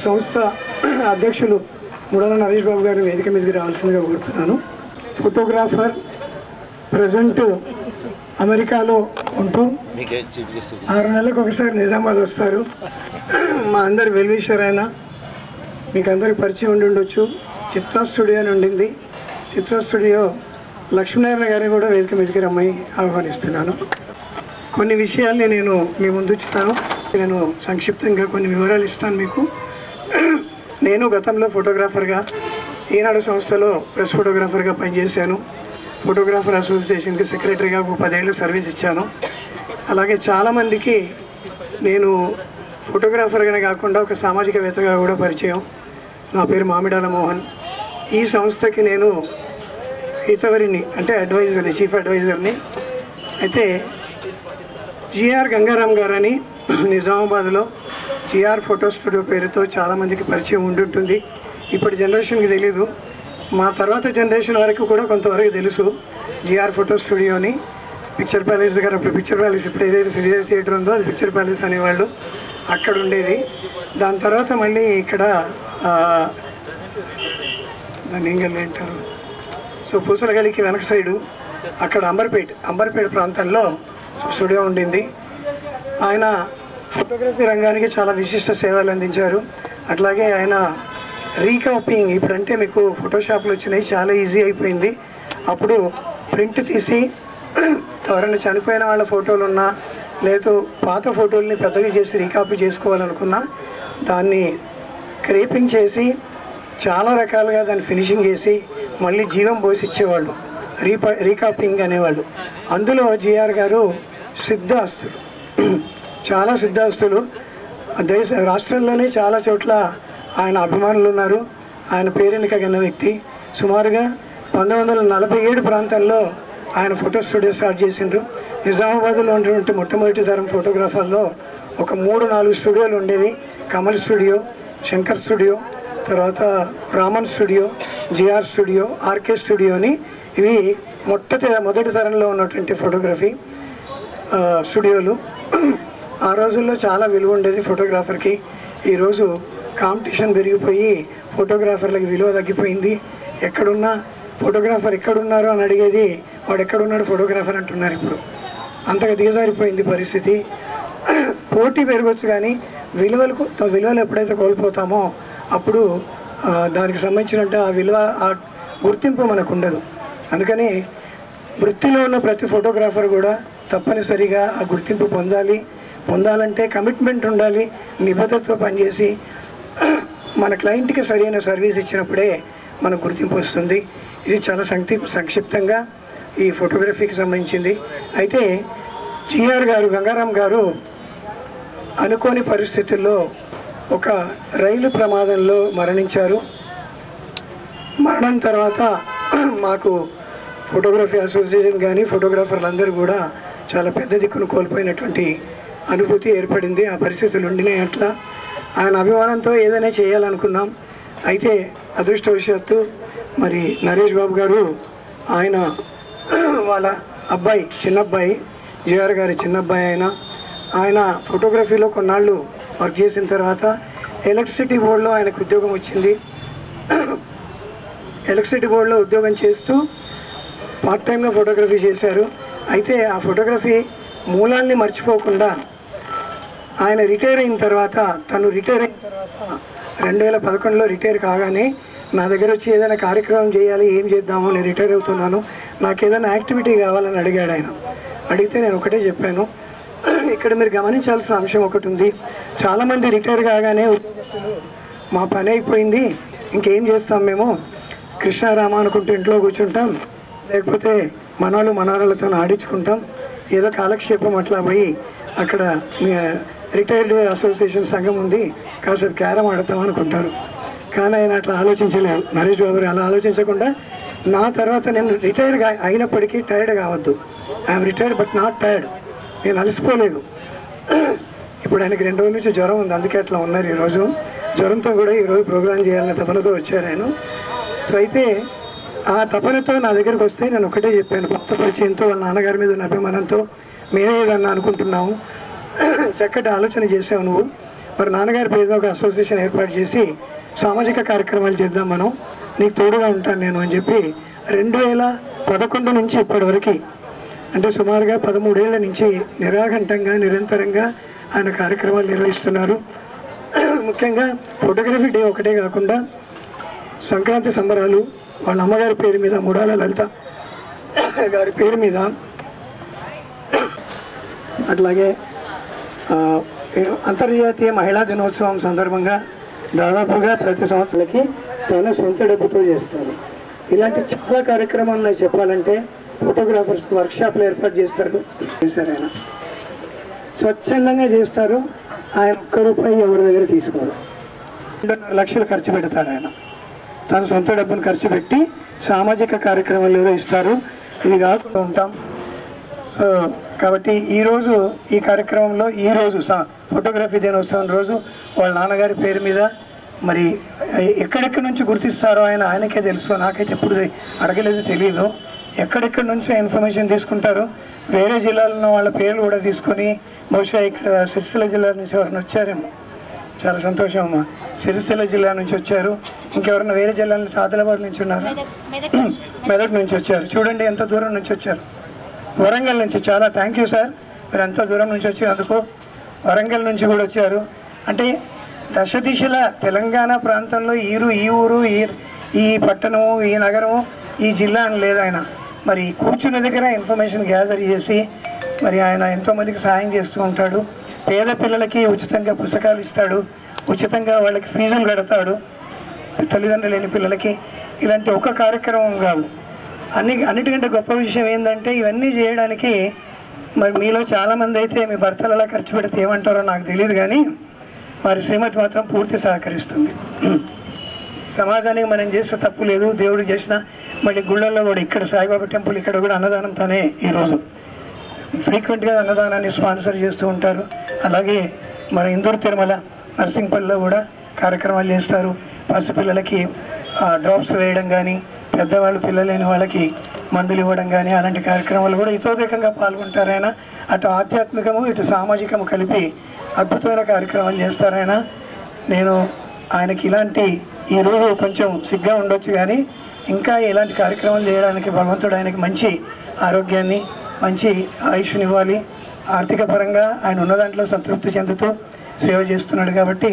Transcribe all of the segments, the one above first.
సంస్థ అధ్యక్షులు ముడాల నరేష్ బాబు గారు వేదిక మీదకి రావాల్సిందిగా కోరుతున్నాను. ఫోటోగ్రాఫర్ ప్రజెంట్ అమెరికాలో ఉంటూ 6 నెలలకు ఒకసారి నిజామాబాద్ వస్తారు. మా అందరి వెల్విషర్ అయిన మీకు అందరికి పరిచయం ఉండి ఉండొచ్చు. చిత్రా స్టూడియో అని ఉండింది. చిత్రా స్టూడియో లక్ష్మీనారాయణ గారిని కూడా వేదిక మీదకి రమ్మని ఆహ్వానిస్తున్నాను. కొన్ని విషయాల్ని నేను మీ ముందు ఉంచుతాను. నేను సంక్షిప్తంగా కొన్ని వివరాలు ఇస్తాను మీకు. నేను గతంలో ఫోటోగ్రాఫర్గా ఈనాడు సంస్థలో ప్రెస్ ఫోటోగ్రాఫర్గా పనిచేశాను. ఫోటోగ్రాఫర్ అసోసియేషన్కి సెక్రటరీగా 10 ఏళ్ళు సర్వీస్ ఇచ్చాను. అలాగే చాలామందికి నేను ఫోటోగ్రాఫర్గానే కాకుండా ఒక సామాజికవేత్తగా కూడా పరిచయం. నా పేరు మామిడాల మోహన్. ఈ సంస్థకి నేను హితవరిని అంటే అడ్వైజర్ని, చీఫ్ అడ్వైజర్ని. అయితే జిఆర్ గంగారాం గారని నిజామాబాద్లో జిఆర్ ఫోటో స్టూడియో పేరుతో చాలామందికి పరిచయం ఉండుంటుంది. ఇప్పటి జనరేషన్కి తెలీదు, మా తర్వాత జనరేషన్ వరకు కూడా కొంతవరకు తెలుసు. జిఆర్ ఫోటో స్టూడియోని పిక్చర్ ప్యాలెస్ దగ్గర, అప్పుడు పిక్చర్ ప్యాలెస్ ఇప్పుడు ఏదైతే శ్రీదేవి థియేటర్ ఉందో అది పిక్చర్ ప్యాలెస్ అనేవాళ్ళు, అక్కడ ఉండేది. దాని తర్వాత మళ్ళీ ఇక్కడ దాన్ని ఏంగల్ అంటారు, సో పూసలగలికి వెనక సైడు అక్కడ అంబర్పేట ప్రాంతంలో స్టూడియో ఉండింది. ఆయన ఫోటోగ్రఫీ రంగానికి చాలా విశిష్ట సేవలు అందించారు. అట్లాగే ఆయన రీకాపీయింగ్, ఇప్పుడంటే మీకు ఫోటోషాప్లు వచ్చినాయి, చాలా ఈజీ అయిపోయింది. అప్పుడు ప్రింట్ తీసి ఎవరైనా చనిపోయిన వాళ్ళ ఫోటోలు ఉన్నా లేదు పాత ఫోటోల్ని పెద్దగా చేసి రీకాపీ చేసుకోవాలనుకున్నా దాన్ని క్రేపింగ్ చేసి చాలా రకాలుగా దాన్ని ఫినిషింగ్ చేసి మళ్ళీ జీవం పోసి ఇచ్చేవాళ్ళు, రీకాపింగ్ అనేవాళ్ళు. అందులో జిఆర్ గారు సిద్ధాస్తులు, చాలా సిద్ధాస్తులు. రాష్ట్రంలోనే చాలా చోట్ల ఆయన అభిమానులు ఉన్నారు. ఆయన పేరెన్నికగిన వ్యక్తి. సుమారుగా 1947 ప్రాంతంలో ఆయన ఫోటో స్టూడియో స్టార్ట్ చేసిండ్రు. నిజామాబాద్లో ఉన్నటువంటి మొట్టమొదటి తరం ఫోటోగ్రాఫర్లో ఒక 3-4 స్టూడియోలు ఉండేవి. కమల్ స్టూడియో, శంకర్ స్టూడియో, తర్వాత Raman studio, GR studio, RK స్టూడియోని, ఇవి మొదటి తరంలో ఉన్నటువంటి ఫోటోగ్రఫీ స్టూడియోలు. ఆ రోజుల్లో చాలా విలువ ఉండేది ఫోటోగ్రాఫర్కి. ఈరోజు కాంపిటీషన్ పెరిగిపోయి ఫోటోగ్రాఫర్లకు విలువ తగ్గిపోయింది. ఎక్కడున్నా ఫోటోగ్రాఫర్ ఎక్కడున్నారు అని అడిగేది వాడు ఎక్కడున్నాడు ఫోటోగ్రాఫర్ అంటున్నారు. ఇప్పుడు అంతగా దిగజారిపోయింది పరిస్థితి. పోటీ పెరగవచ్చు కానీ విలువలు ఎప్పుడైతే కోల్పోతామో అప్పుడు దానికి సంబంధించినట్టు ఆ విలువ, ఆ గుర్తింపు మనకు ఉండదు. అందుకని వృత్తిలో ఉన్న ప్రతి ఫోటోగ్రాఫర్ కూడా తప్పనిసరిగా ఆ గుర్తింపు పొందాలంటే కమిట్మెంట్ ఉండాలి, నిబద్ధతతో పనిచేసి మన క్లయింట్కి సరైన సర్వీస్ ఇచ్చినప్పుడే మనకు గుర్తింపు వస్తుంది. ఇది చాలా సంక్షిప్తంగా ఈ ఫోటోగ్రఫీకి సంబంధించింది. అయితే జిఆర్ గారు, గంగారాం గారు అనుకోని పరిస్థితుల్లో ఒక రైలు ప్రమాదంలో మరణించారు. మరణం తర్వాత మాకు ఫోటోగ్రఫీ అసోసియేషన్ కానీ ఫోటోగ్రాఫర్లందరూ కూడా చాలా పెద్ద దిక్కును కోల్పోయినటువంటి అనుభూతి ఏర్పడింది. ఆ పరిస్థితులు ఉండినాయి. అట్లా ఆయన అభిమానంతో ఏదైనా చేయాలనుకున్నాం. అయితే అదృష్టవశాత్తు మరి నరేష్ బాబు గారు, ఆయన వాళ్ళ అబ్బాయి, చిన్నబ్బాయి, జిఆర్ గారి చిన్నబ్బాయి ఆయన ఫోటోగ్రఫీలో కొన్నాళ్ళు వర్క్ చేసిన తర్వాత ఎలక్ట్రిసిటీ బోర్డులో ఆయనకు ఉద్యోగం వచ్చింది. ఎలక్ట్రిసిటీ బోర్డులో ఉద్యోగం చేస్తూ పార్ట్ టైంగా ఫోటోగ్రఫీ చేశారు. అయితే ఆ ఫోటోగ్రఫీ మూలాల్ని మర్చిపోకుండా ఆయన రిటైర్ అయిన తర్వాత 2011లో రిటైర్ కాగానే నా దగ్గర వచ్చి ఏదైనా కార్యక్రమం చేయాలి, ఏం చేద్దామో, నేను రిటైర్ అవుతున్నాను, నాకు ఏదైనా యాక్టివిటీ కావాలని అడిగాడు ఆయన. అడిగితే నేను ఒకటే చెప్పాను, ఇక్కడ మీరు గమనించాల్సిన అంశం ఒకటి ఉంది. చాలామంది రిటైర్ కాగానే ఉద్యోగస్తులు మా పని అయిపోయింది, ఇంకేం చేస్తాం, మేము కృష్ణారామ అనుకుంటూ ఇంట్లో కూర్చుంటాం, లేకపోతే మనవాళ్ళతో ఆడించుకుంటాం, ఏదో కాలక్షేపం అట్లా పోయి అక్కడ రిటైర్డ్ అసోసియేషన్ సంఘం ఉంది, కాసేపు క్యారమ్ ఆడతాం అనుకుంటారు. కానీ ఆయన అట్లా ఆలోచించలేదు. నరేష్ బాబు అలా ఆలోచించకుండా నా తర్వాత నేను రిటైర్ అయినప్పటికీ టైర్డ్ కావద్దు, I'm retired but not tired, నేను అలసిపోలేదు. ఇప్పుడు ఆయనకి 2 రోజుల నుంచి జ్వరం ఉంది, అందుకే అట్లా ఉన్నారు. ఈరోజు జ్వరంతో కూడా ఈరోజు ప్రోగ్రాం చేయాలనే తపనతో వచ్చారు ఆయన. సో అయితే ఆ తపనతో నా దగ్గరికి వస్తే నేను ఒకటే చెప్పాను, కొత్త పరిచయంతో, వాళ్ళ నాన్నగారి మీద ఉన్న అభిమానంతో మేమే ఏదన్నా అనుకుంటున్నాము, చక్కటి ఆలోచన చేసావు నువ్వు, మరి నాన్నగారి పేరుతో ఒక అసోసియేషన్ ఏర్పాటు చేసి సామాజిక కార్యక్రమాలు చేద్దాం, మనం నీకు తోడుగా ఉంటాను నేను అని చెప్పి 2011 నుంచి ఇప్పటివరకు అంటే సుమారుగా 13 ఏళ్ల నుంచి నిరాఘంటంగా నిరంతరంగా ఆయన కార్యక్రమాలు నిర్వహిస్తున్నారు. ముఖ్యంగా ఫోటోగ్రఫీ డే ఒకటే కాకుండా సంక్రాంతి సంబరాలు వాళ్ళ అమ్మగారి పేరు మీద, ముడాల లలిత గారి పేరు మీద, అట్లాగే అంతర్జాతీయ మహిళా దినోత్సవం సందర్భంగా దాదాపుగా ప్రతి సంవత్సరాలకి తన సొంత డబ్బుతో చేస్తారు. ఇలాంటి చాలా కార్యక్రమాలు నాకు చెప్పాలంటే ఫోటోగ్రాఫర్స్ వర్క్షాప్లు ఏర్పాటు చేస్తారు. ఆయన స్వచ్ఛందంగా చేస్తారు. ఆయన ₹1 ఎవరి దగ్గర తీసుకోరు. 2.5 లక్షలు ఖర్చు పెడతారు. ఆయన తన సొంత డబ్బును ఖర్చు పెట్టి సామాజిక కార్యక్రమాలు నిర్వహిస్తారు. ఇది కాకుండా ఉంటాం. సో కాబట్టి ఈరోజు ఈ కార్యక్రమంలో ఈరోజు ఫోటోగ్రఫీ దినోత్సవం రోజు వాళ్ళ నాన్నగారి పేరు మీద మరి ఎక్కడెక్కడి నుంచి గుర్తిస్తారో ఆయనకే తెలుసు. నాకైతే ఎప్పుడు అడగలేదు, తెలియదు. ఎక్కడెక్కడి నుంచో ఇన్ఫర్మేషన్ తీసుకుంటారు. వేరే జిల్లాలో ఉన్న వాళ్ళ పేర్లు కూడా తీసుకొని బహుశా ఇక్కడ సిరిసిల్ల జిల్లా నుంచి ఎవరైనా వచ్చారేమో. చాలా సంతోషం అమ్మా. సిరిసిల్ల జిల్లా నుంచి వచ్చారు. ఇంకెవరైనా వేరే జిల్లాల నుంచి, ఆదిలాబాద్ నుంచి ఉన్నారు, మెదక్ నుంచి వచ్చారు. చూడండి ఎంత దూరం నుంచి వచ్చారు. వరంగల్ నుంచి చాలా థ్యాంక్ యూ సార్, మీరు ఎంత దూరం నుంచి వచ్చినందుకు. వరంగల్ నుంచి కూడా వచ్చారు. అంటే దశ దిశల తెలంగాణ ప్రాంతంలో ఈ ఊరు ఈ పట్టణము ఈ నగరము ఈ జిల్లా అని లేదు. ఆయన మరి కూర్చున్న దగ్గర ఇన్ఫర్మేషన్ గ్యాదర్ చేసి మరి ఆయన ఎంతోమందికి సహాయం చేస్తూ ఉంటాడు. పేద పిల్లలకి ఉచితంగా పుస్తకాలు ఇస్తాడు, ఉచితంగా వాళ్ళకి ఫీజులు కడతాడు, తల్లిదండ్రులు లేని పిల్లలకి. ఇలాంటి ఒక కార్యక్రమం కాదు. అన్నిటికంటే గొప్ప విషయం ఏంటంటే ఇవన్నీ చేయడానికి మరి మీలో చాలామంది అయితే మీ భర్తలు అలా ఖర్చు పెడితే ఏమంటారో నాకు తెలియదు, కానీ వారి శ్రీమతి మాత్రం పూర్తి సహకరిస్తుంది. సమాజానికి మనం చేస్తే తప్పు లేదు, దేవుడు చేసిన. మళ్ళీ గుళ్ళల్లో కూడా ఇక్కడ సాయిబాబా టెంపుల్ ఇక్కడ కూడా అన్నదానం తానే ఈరోజు ఫ్రీక్వెంట్గా అన్నదానాన్ని స్పాన్సర్ చేస్తూ ఉంటారు. అలాగే మన ఇందూరు తిరుమల నర్సింగ్పల్లిలో కూడా కార్యక్రమాలు చేస్తారు. పసిపిల్లలకి డ్రాప్స్ వేయడం కానీ, పెద్దవాళ్ళు పిల్లలు లేని వాళ్ళకి మందులు ఇవ్వడం కానీ, అలాంటి కార్యక్రమాలు కూడా ఇతోధికంగా పాల్గొంటారు. ఆయన అటు ఆధ్యాత్మికము ఇటు సామాజికము కలిపి అద్భుతమైన కార్యక్రమాలు చేస్తారు. నేను ఆయనకి ఇలాంటి ఈరోజు కొంచెం సిగ్గా ఉండొచ్చు, కానీ ఇంకా ఇలాంటి కార్యక్రమాలు చేయడానికి భగవంతుడు ఆయనకి మంచి ఆరోగ్యాన్ని మంచి ఆయుష్నివ్వాలి. ఆర్థిక పరంగా ఆయన ఉన్న దాంట్లో సంతృప్తి చెందుతూ సేవ చేస్తున్నాడు. కాబట్టి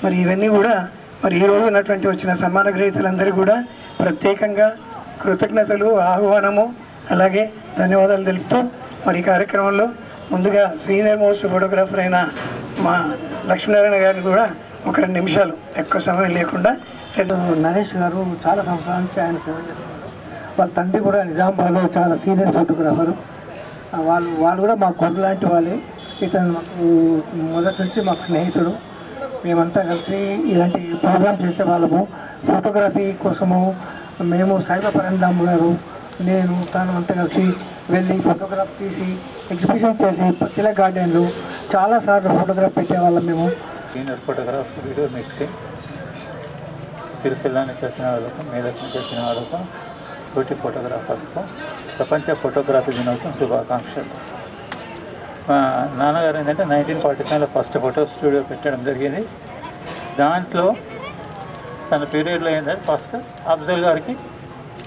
మరి ఇవన్నీ కూడా మరి ఈరోజు ఉన్నటువంటి వచ్చిన సన్మాన గ్రహీతలందరూ కూడా ప్రత్యేకంగా కృతజ్ఞతలు, ఆహ్వానము, అలాగే ధన్యవాదాలు తెలుపుతూ మరి ఈ కార్యక్రమంలో ముందుగా సీనియర్ మోస్ట్ ఫోటోగ్రాఫర్ అయిన మా లక్ష్మీనారాయణ గారిని కూడా ఒక 2 నిమిషాలు ఎక్కువ సమయం లేకుండా. నరేష్ గారు చాలా సంవత్సరాల నుంచి ఆయన సేవ చేస్తున్నారు. వాళ్ళ తండ్రి కూడా నిజామాబాద్లో చాలా సీనియర్ ఫోటోగ్రాఫరు. వాళ్ళు కూడా మా గురు లాంటి వాళ్ళే. ఇతను మాకు మొదటి నుంచి మాకు స్నేహితుడు. మేమంతా కలిసి ఇలాంటి ప్రోగ్రామ్ చేసేవాళ్ళము. ఫోటోగ్రఫీ కోసము మేము సాయిబాబా పరంధామ్ గారు, నేను, తాను అంతా కలిసి వెళ్ళి ఫోటోగ్రాఫ్ తీసి ఎగ్జిబిషన్ చేసి తిలక్ గార్డెన్లో చాలాసార్లు ఫోటోగ్రాఫ్ పెట్టేవాళ్ళం మేము. Senior photograph, video mixing, Sircilla నుంచి వచ్చిన వాళ్ళకు, మేదక్ నుంచి వచ్చిన వాళ్ళకు, తోటి ఫోటోగ్రాఫర్స్కు ప్రపంచ ఫోటోగ్రఫీ దినోత్సవం శుభాకాంక్షలు. మా నాన్నగారు ఏంటంటే 1947లో ఫస్ట్ ఫోటో స్టూడియో పెట్టడం జరిగింది. దాంట్లో తన పీరియడ్లో ఏంటంటే ఫస్ట్ అఫ్జల్ గారికి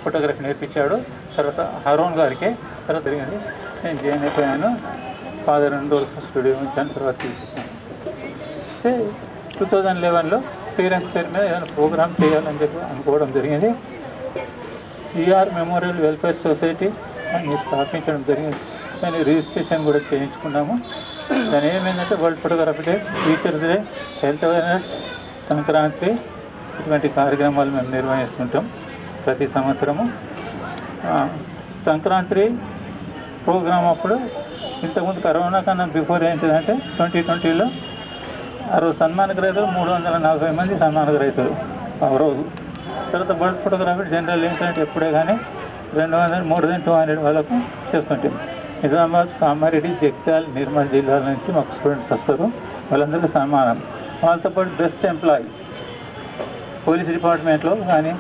ఫోటోగ్రఫీ నేర్పించాడు, తర్వాత హరోన్ గారికి, తర్వాత జరిగింది. నేను జాయిన్ అయిపోయాను. ఫాదర్ 2 రోజులు స్టూడియో ఉంచాను, తర్వాత తీసేసాను. 2011లో పేరెంట్స్ పేరు మీద ఏదైనా ప్రోగ్రామ్ చేయాలని చెప్పి అనుకోవడం జరిగింది. ఈఆర్ మెమోరియల్ వెల్ఫేర్ సొసైటీ అని స్థాపించడం జరిగింది. దాన్ని రిజిస్ట్రేషన్ కూడా చేయించుకున్నాము. దాని ఏమైందంటే world photography day, teachers day, health awareness, Sankranti ఇటువంటి కార్యక్రమాలు మేము నిర్వహిస్తుంటాం ప్రతి సంవత్సరము. సంక్రాంతి ప్రోగ్రాం అప్పుడు ఇంతకుముందు కరోనా కన్నా బిఫోర్ ఏంటిదంటే 2020లో ఆ రోజు సన్మాన గ్రహీతలు 340 మంది సన్మాన గ్రహీతలు ఆ రోజు. తర్వాత వరల్డ్ ఫోటోగ్రఫీ జనరల్ ఏంటంటే ఎప్పుడే కానీ 200 more than 200 వాళ్ళకు చేస్తుంటాం. నిజామాబాద్, కామారెడ్డి, జగిత్యాల, నిర్మల్ జిల్లాల నుంచి మాకు స్టూడెంట్స్ వస్తారు. వాళ్ళందరికీ సన్మానం. వాళ్ళతో పాటు బెస్ట్ ఎంప్లాయీస్ పోలీస్ డిపార్ట్మెంట్లో కానీ,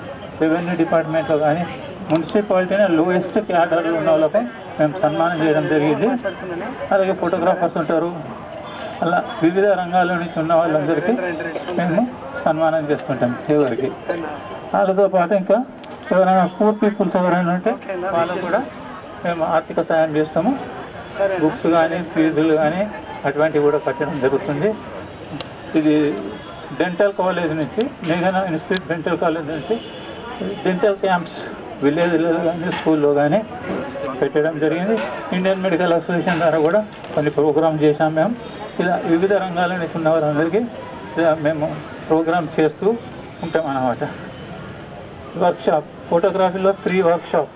రెవెన్యూ డిపార్ట్మెంట్లో కానీ, మున్సిపాలిటీని లోయెస్ట్ క్యాడర్లో ఉన్న వాళ్ళపై మేము సన్మానం చేయడం జరిగింది. అలాగే ఫోటోగ్రాఫర్స్ ఉంటారు, అలా వివిధ రంగాల నుంచి ఉన్న వాళ్ళందరికీ మేము సన్మానం చేసుకుంటాం ఎవరికి. వాళ్ళతో పాటు ఇంకా ఎవరైనా పూర్ పీపుల్స్ ఎవరైనా ఉంటే వాళ్ళకు కూడా మేము ఆర్థిక సాయం చేస్తాము. బుక్స్ కానీ ఫీజులు కానీ అటువంటివి కూడా కట్టడం జరుగుతుంది. ఇది డెంటల్ కాలేజ్ నుంచి, మేఘనా ఇన్స్టిట్యూట్ డెంటల్ కాలేజ్ నుంచి డెంటల్ క్యాంప్స్ విలేజ్లో కానీ స్కూల్లో కానీ పెట్టడం జరిగింది. ఇండియన్ మెడికల్ అసోసియేషన్ ద్వారా కూడా కొన్ని ప్రోగ్రామ్ చేశాం మేము. ఇలా వివిధ రంగాల నుంచి ఉన్న వారందరికీ మేము ప్రోగ్రామ్ చేస్తూ ఉంటాం అన్నమాట. వర్క్షాప్, ఫోటోగ్రఫీలో ఫ్రీ వర్క్షాప్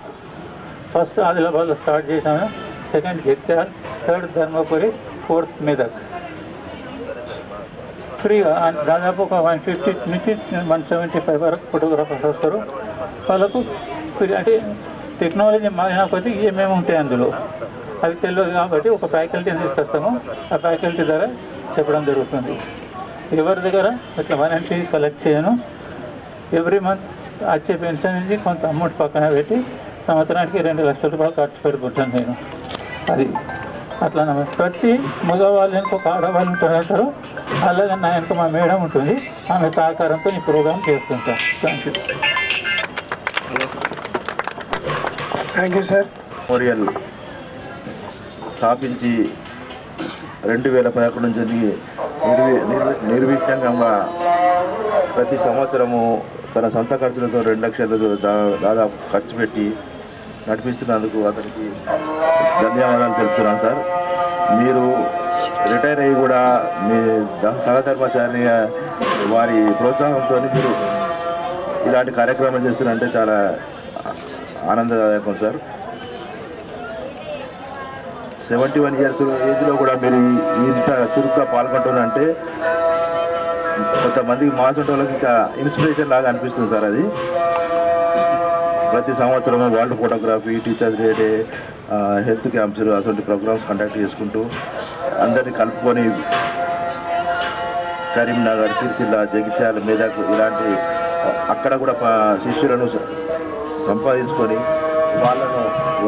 ఫస్ట్ ఆదిలాబాద్లో స్టార్ట్ చేశాము. Second Jagtial, third Dharmapuri, fourth Medak. ఫ్రీగా దాదాపు ఒక 150 నుంచి 175 వరకు ఫోటోగ్రాఫర్స్ వస్తారు. వాళ్ళకు అంటే టెక్నాలజీ మారిన కొద్దీ ఏమేమి ఉంటాయి అందులో అవి తెలియదు కాబట్టి ఒక ఫ్యాకల్టీని తీసుకొస్తాము. ఆ ఫ్యాకల్టీ ద్వారా చెప్పడం జరుగుతుంది. ఎవరి దగ్గర ఇట్లా వాలంటీర్ కలెక్ట్ చేయను. ఎవ్రీ మంత్ వచ్చే పెన్షన్ నుంచి కొంత అమౌంట్ పక్కన పెట్టి సంవత్సరానికి 2 లక్షల రూపాయలు ఖర్చు పెట్టుకుంటాను నేను. అది అట్లా ప్రతి మగవాళ్ళు వెనుక ఒక ఆడవాళ్ళు ఉంటారు. అలాగే నా వెనుక మా మేడం ఉంటుంది. ఆమె సహకారంతో ఈ ప్రోగ్రామ్ చేస్తుంటాను. Thank you sir. మెమోరియల్ స్థాపించి 2011 నుంచి నిర్విఘ్నంగా ప్రతి సంవత్సరము తన సొంత ఖర్చులతో 2 లక్షలు దాదాపు ఖర్చు పెట్టి నడిపిస్తున్నందుకు అతనికి ధన్యవాదాలు తెలుపుతున్నాను సార్. మీరు రిటైర్ అయ్యి కూడా మీ సహధర్మచారి వారి ప్రోత్సాహంతో మీరు ఇలాంటి కార్యక్రమాలు చేస్తున్నారంటే చాలా ఆనందదాయకం సార్. 71 ఇయర్స్ ఏజ్లో కూడా మీరు ఇంత చురుగ్గా పాల్గొంటున్నారంటే కొంతమందికి మాసంటి వాళ్ళకి ఇంకా ఇన్స్పిరేషన్ లాగా అనిపిస్తుంది సార్. అది ప్రతి సంవత్సరం world photography, teachers day, health camps అటువంటి ప్రోగ్రామ్స్ కండక్ట్ చేసుకుంటూ అందరినీ కలుపుకొని కరీంనగర్, సిరిసిల్ల, జగిత్యాల, మెదక్ ఇలాంటి అక్కడ కూడా శిష్యులను సంపాదించుకొని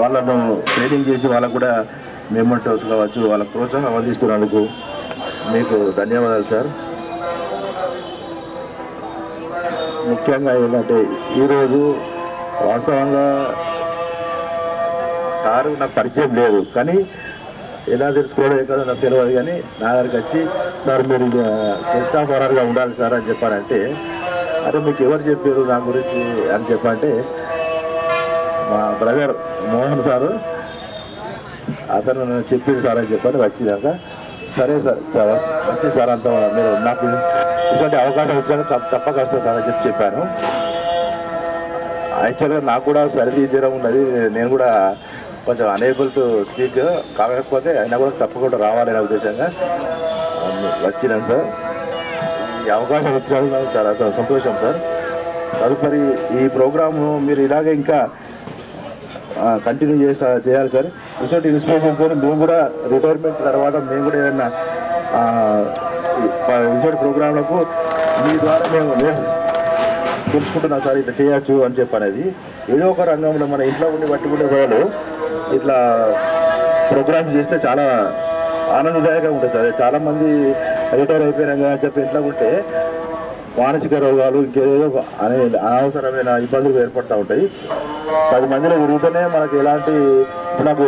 వాళ్ళను ట్రైనింగ్ చేసి వాళ్ళకు కూడా మెమోటోస్ కావచ్చు వాళ్ళకు ప్రోత్సాహం అందిస్తున్నందుకు మీకు ధన్యవాదాలు సార్. ముఖ్యంగా ఏంటంటే ఈరోజు వాస్తవంగా సారు నాకు పరిచయం లేదు, కానీ ఎలా తెలుసుకోవడం ఏదో నాకు తెలియదు. కానీ నా దగ్గరికి వచ్చి సార్ మీరు గెస్ట్ ఆఫ్ ఆనర్గా ఉండాలి సార్ అని చెప్పారంటే, అదే మీకు ఎవరు చెప్పారు నా గురించి అని చెప్పంటే మా బ్రదర్ మోహన్ సారు అతను చెప్పింది సార్ అని చెప్పని వచ్చినాక సరే సార్ వచ్చి సార్ అంత మీరు నాకు ఇటువంటి అవకాశం వచ్చాక తప్పక వస్తా సార్ అని చెప్పాను. యాక్చువల్గా నాకు కూడా సర్ది జ్వరం ఉన్నది, నేను కూడా కొంచెం అనేబుల్ టు స్పీక్ కాకపోతే అయినా కూడా తప్పకుండా రావాలనే ఉద్దేశంగా వచ్చినాను సార్. ఈ అవకాశం వచ్చినందుకు చాలా సంతోషం సార్. తదుపరి ఈ ప్రోగ్రాము మీరు ఇలాగే ఇంకా కంటిన్యూ చేయాలి సార్. ఇటువంటి ఇన్స్పిరేషన్తో మేము కూడా రిటైర్మెంట్ తర్వాత మేము కూడా ఏదైనా ఇటువంటి ప్రోగ్రాంలకు మీ ద్వారా మేము తెలుసుకుంటున్నాం సార్ ఇట్లా చేయొచ్చు అని చెప్పనేది. ఏదో ఒక రంగంలో మన ఇంట్లో ఉండి పట్టుకునే వాళ్ళు ఇట్లా ప్రోగ్రామ్స్ చేస్తే చాలా ఆనందదాయకంగా ఉంటుంది సార్. చాలామంది రిటైర్ అయిపోయినాక అని చెప్పి ఇంట్లో ఉంటే మానసిక రోగాలు ఇంకేదో అనే అనవసరమైన ఇబ్బందులు ఏర్పడుతూ ఉంటాయి. 10 మందిలో తిరుగుతూనే మనకి ఎలాంటి నాకు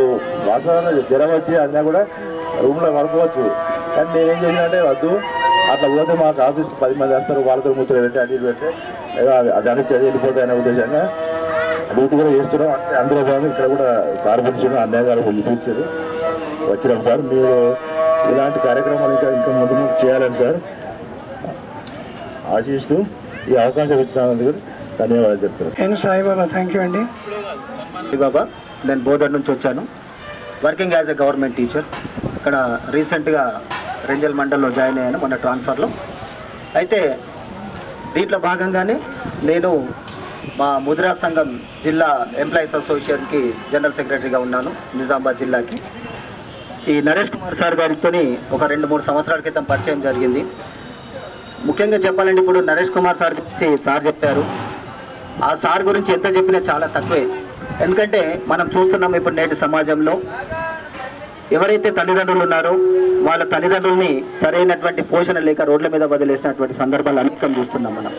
వాస్తవంగా జ్వరం వచ్చి అన్నా కూడా రూమ్లో పడుకోవచ్చు. కానీ నేనేం చేసినంటే వద్దు అట్లా పోతే మాకు ఆఫీస్కి 10 మంది వస్తారు, వాళ్ళతో ముచ్చట పెట్టి అటు ఇటు పెడితే దానికి చదివి వెళ్ళిపోతాయి అనే ఉద్దేశంగా డ్యూటీ కూడా చేస్తున్నాం. అంటే అందులో భాగంగా ఇక్కడ కూడా సార్ పిలిచారు, అన్నయ్య గారు పిలిచారు, వచ్చినాం సార్. మీరు ఇలాంటి కార్యక్రమాలు ఇంకా ముందు చేయాలని సార్ ఆశిస్తూ ఈ అవకాశం ఇచ్చినందుకు ధన్యవాదాలు చెప్తాను. నేను సాయిబాబా. థ్యాంక్ యూ అండి. సాయిబాబా, నేను బోధర్ నుంచి వచ్చాను. Working as a government teacher. ఇక్కడ రీసెంట్గా రెంజల్ మండల్లో జాయిన్ అయ్యాను మొన్న ట్రాన్స్ఫర్లో. అయితే దీంట్లో భాగంగానే నేను మా ముదిరా సంఘం జిల్లా ఎంప్లాయీస్ అసోసియేషన్కి జనరల్ సెక్రటరీగా ఉన్నాను నిజామాబాద్ జిల్లాకి. ఈ నరేష్ కుమార్ సార్ గారితో ఒక 2-3 సంవత్సరాల క్రితం పరిచయం జరిగింది. ముఖ్యంగా చెప్పాలంటే ఇప్పుడు నరేష్ కుమార్ సార్ గురించి సార్ చెప్పారు. ఆ సార్ గురించి ఎంత చెప్పినా చాలా తక్కువే. ఎందుకంటే మనం చూస్తున్నాం ఇప్పుడు నేటి సమాజంలో ఎవరైతే తల్లిదండ్రులు ఉన్నారో వాళ్ళ తల్లిదండ్రుల్ని సరైనటువంటి పోషణ లేక రోడ్ల మీద వదిలేసినటువంటి సందర్భాలు అనేకం చూస్తున్నాం మనం.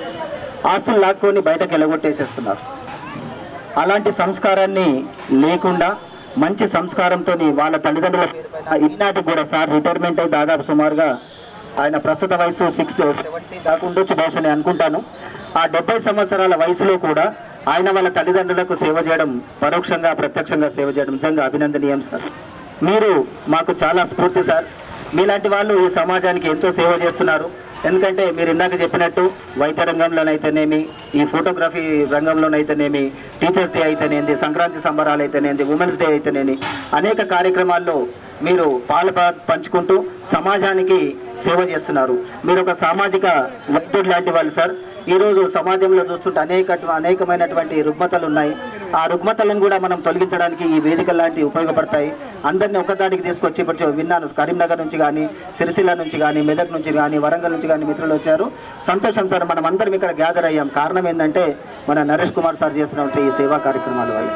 ఆస్తులు లాక్కొని బయటకు ఎలగొట్టేసేస్తున్నారు. అలాంటి సంస్కారాన్ని లేకుండా మంచి సంస్కారంతో వాళ్ళ తల్లిదండ్రుల ఈనాటికి కూడా సార్ రిటైర్మెంట్ అయి దాదాపు సుమారుగా ఆయన ప్రస్తుత వయసు 70 దాకా ఉండొచ్చు బహుశా నేను అనుకుంటాను. ఆ 70 సంవత్సరాల వయసులో కూడా ఆయన వాళ్ళ తల్లిదండ్రులకు సేవ చేయడం, పరోక్షంగా ప్రత్యక్షంగా సేవ చేయడం నిజంగా అభినందనీయం సార్. మీరు మాకు చాలా స్ఫూర్తి సార్. మీలాంటి వాళ్ళు ఈ సమాజానికి ఎంతో సేవ చేస్తున్నారు. ఎందుకంటే మీరు ఇందాక చెప్పినట్టు వైద్య రంగంలోనైతేనేమి, ఈ ఫోటోగ్రఫీ రంగంలోనైతేనేమి, టీచర్స్ డే అయితేనేది, సంక్రాంతి సంబరాలు అయితేనేది, ఉమెన్స్ డే అయితేనేమి, అనేక కార్యక్రమాల్లో మీరు పాలు పంచుకుంటూ సమాజానికి సేవ చేస్తున్నారు. మీరు ఒక సామాజిక వైద్యుడు లాంటి వాళ్ళు సార్. ఈరోజు సమాజంలో చూస్తుంటే అనేకమైనటువంటి రుగ్మతలు ఉన్నాయి. ఆ రుగ్మతలను కూడా మనం తొలగించడానికి ఈ వేదిక లాంటివి ఉపయోగపడతాయి. అందరినీ ఒకదానికి తీసుకొచ్చి ఇప్పుడు విన్నాను, కరీంనగర్ నుంచి కానీ, సిరిసిల్ల నుంచి కానీ, మెదక్ నుంచి కానీ, వరంగల్ నుంచి కానీ మిత్రులు వచ్చారు. సంతోషం సార్. మనం అందరం ఇక్కడ గ్యాదర్ అయ్యాం. కారణం ఏంటంటే మన నరేష్ కుమార్ సార్ చేస్తున్నటువంటి ఈ సేవా కార్యక్రమాలు వల్ల.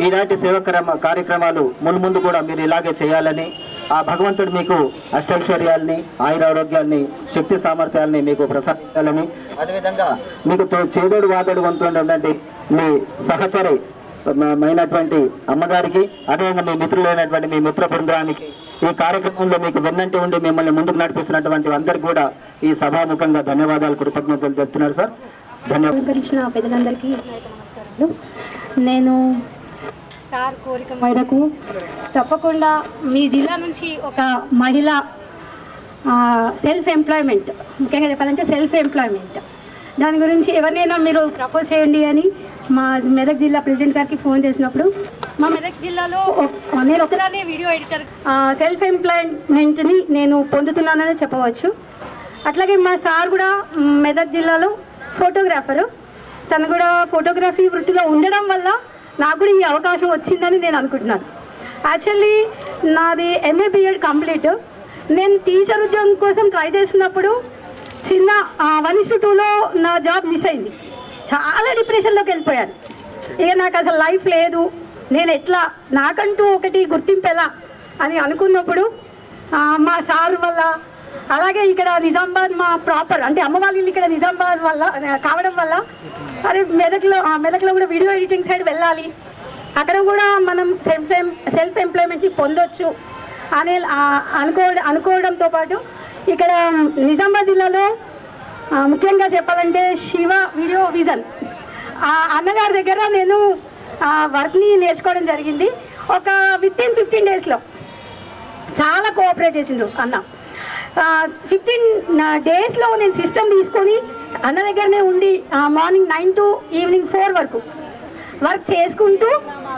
ఇలాంటి సేవా కార్యక్రమాలు ముందు కూడా మీరు ఇలాగే చేయాలని, ఆ భగవంతుడు మీకు అష్టైశ్వర్యాల్ని, ఆయురారోగ్యాల్ని, శక్తి సామర్థ్యాల్ని మీకు ప్రసాదించాలని, అదేవిధంగా మీకు చేదోడు వాదోడు వంతున్నటువంటి మీ సహచరి మైనటువంటి అమ్మగారికి, అదేవిధంగా మీ మిత్రులైనటువంటి మీ మిత్ర బృందానికి, ఈ కార్యక్రమంలో మీకు వెన్నంటి ఉండి మిమ్మల్ని ముందుకు నడిపిస్తున్నటువంటి అందరికీ కూడా ఈ సభాముఖంగా ధన్యవాదాలు, కృతజ్ఞతలు చెప్తున్నారు సార్. ధన్యవాదాలు. పెద్దలందరికీ నమస్కారాలు. నేను సార్ కోరిక మేరకు తప్పకుండా మీ జిల్లా నుంచి ఒక మహిళ సెల్ఫ్ ఎంప్లాయ్మెంట్, ముఖ్యంగా చెప్పాలంటే సెల్ఫ్ ఎంప్లాయ్మెంట్, దాని గురించి ఎవరినైనా మీరు ప్రపోజ్ చేయండి అని మా మెదక్ జిల్లా ప్రెసిడెంట్ గారికి ఫోన్ చేసినప్పుడు, మా మెదక్ జిల్లాలో నేను ఒకదాన్ని వీడియో ఎడిటర్ సెల్ఫ్ ఎంప్లాయ్మెంట్ని నేను పొందుతున్నానని చెప్పవచ్చు. అట్లాగే మా సార్ కూడా మెదక్ జిల్లాలో ఫోటోగ్రాఫరు. తను కూడా ఫోటోగ్రఫీ వృత్తిలో ఉండడం వల్ల నాకు కూడా ఈ అవకాశం వచ్చిందని నేను అనుకుంటున్నాను. యాక్చువల్లీ నాది MA BEd కంప్లీట్. నేను టీచర్ ఉద్యోగం కోసం ట్రై చేసినప్పుడు చిన్న 1:2లో నా జాబ్ మిస్ అయింది. చాలా డిప్రెషన్లోకి వెళ్ళిపోయాను. ఇక నాకు అసలు లైఫ్ లేదు, నేను ఎట్లా నాకంటూ ఒకటి గుర్తింపు ఎలా అని అనుకున్నప్పుడు మా సార్ వల్ల, అలాగే ఇక్కడ నిజామాబాద్ మా ప్రాపర్ అంటే అమ్మ వాళ్ళ ఇల్లు ఇక్కడ నిజామాబాద్ వల్ల కావడం వల్ల, అరే మెదక్లో కూడా వీడియో ఎడిటింగ్ సైడ్ వెళ్ళాలి, అక్కడ కూడా మనం సెల్ఫ్ ఎంప్లాయ్మెంట్ని పొందొచ్చు అని అనుకోవడంతో పాటు ఇక్కడ నిజామాబాద్ జిల్లాలో ముఖ్యంగా చెప్పాలంటే శివ వీడియో విజన్ అన్నగారి దగ్గర నేను వర్క్ని నేర్చుకోవడం జరిగింది. ఒక వితిన్ 15 డేస్లో చాలా కోఆపరేట్ చేసిండ్రు అన్న. 15 డేస్లో నేను సిస్టమ్ తీసుకొని అన్న దగ్గరనే ఉండి మార్నింగ్ 9 to ఈవినింగ్ 4 వరకు వర్క్ చేసుకుంటూ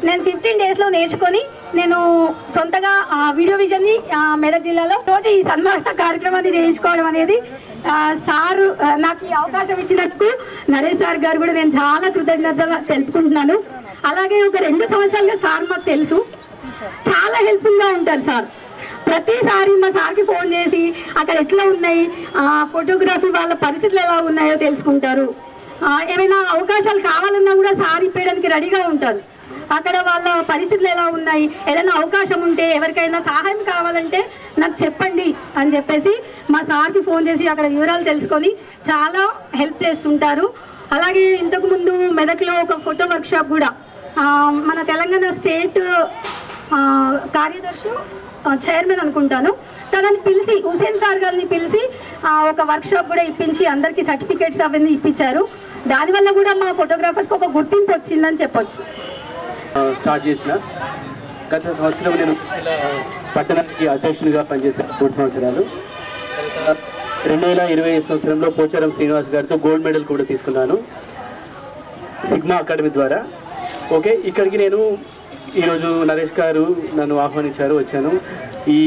నేను 15 డేస్లో నేర్చుకొని నేను సొంతగా వీడియో విజన్ని మెదక్ జిల్లాలో రోజు ఈ సన్మాన కార్యక్రమాన్ని చేయించుకోవడం అనేది సారు నాకు ఈ అవకాశం ఇచ్చినందుకు నరేష్ సార్ గారు కూడా నేను చాలా కృతజ్ఞతలు తెలుపుకుంటున్నాను. అలాగే ఒక 2 సంవత్సరాలుగా సార్ మాకు తెలుసు, చాలా హెల్ప్ఫుల్గా ఉంటారు సార్. ప్రతిసారి మా సార్కి ఫోన్ చేసి అక్కడ ఎట్లా ఉన్నాయి, ఫోటోగ్రఫీ వాళ్ళ పరిస్థితులు ఎలా ఉన్నాయో తెలుసుకుంటారు. ఏమైనా అవకాశాలు కావాలన్నా కూడా సార్ ఇప్పేయడానికి రెడీగా ఉంటారు. అక్కడ వాళ్ళ పరిస్థితులు ఎలా ఉన్నాయి, ఏదైనా అవకాశం ఉంటే ఎవరికైనా సహాయం కావాలంటే నాకు చెప్పండి అని చెప్పేసి మా సార్కి ఫోన్ చేసి అక్కడ వివరాలు తెలుసుకొని చాలా హెల్ప్ చేస్తుంటారు. అలాగే ఇంతకుముందు మెదక్లో ఒక ఫోటో వర్క్షాప్ కూడా మన తెలంగాణ స్టేట్ కార్యదర్శి చైర్మన్ అనుకుంటాను, తనని పిలిచి హుసేన్ సార్ గారిని పిలిచి ఒక వర్క్షాప్ కూడా ఇప్పించి అందరికీ సర్టిఫికేట్స్ అవన్నీ ఇప్పించారు. దానివల్ల కూడా మా ఫోటోగ్రాఫర్స్కి ఒక గుర్తింపు వచ్చిందని చెప్పొచ్చు. స్టార్ట్ చేసిన గత సంవత్సరం నేను పట్టణానికి అధ్యక్షునిగా పనిచేశాను 3 సంవత్సరాలు. 2020 సంవత్సరంలో పోచారం శ్రీనివాస్ గారితో గోల్డ్ మెడల్ కూడా తీసుకున్నాను సిగ్మా అకాడమీ ద్వారా. ఓకే, ఇక్కడికి నేను ఈరోజు నరేష్ గారు నన్ను ఆహ్వానించారు, వచ్చాను. ఈ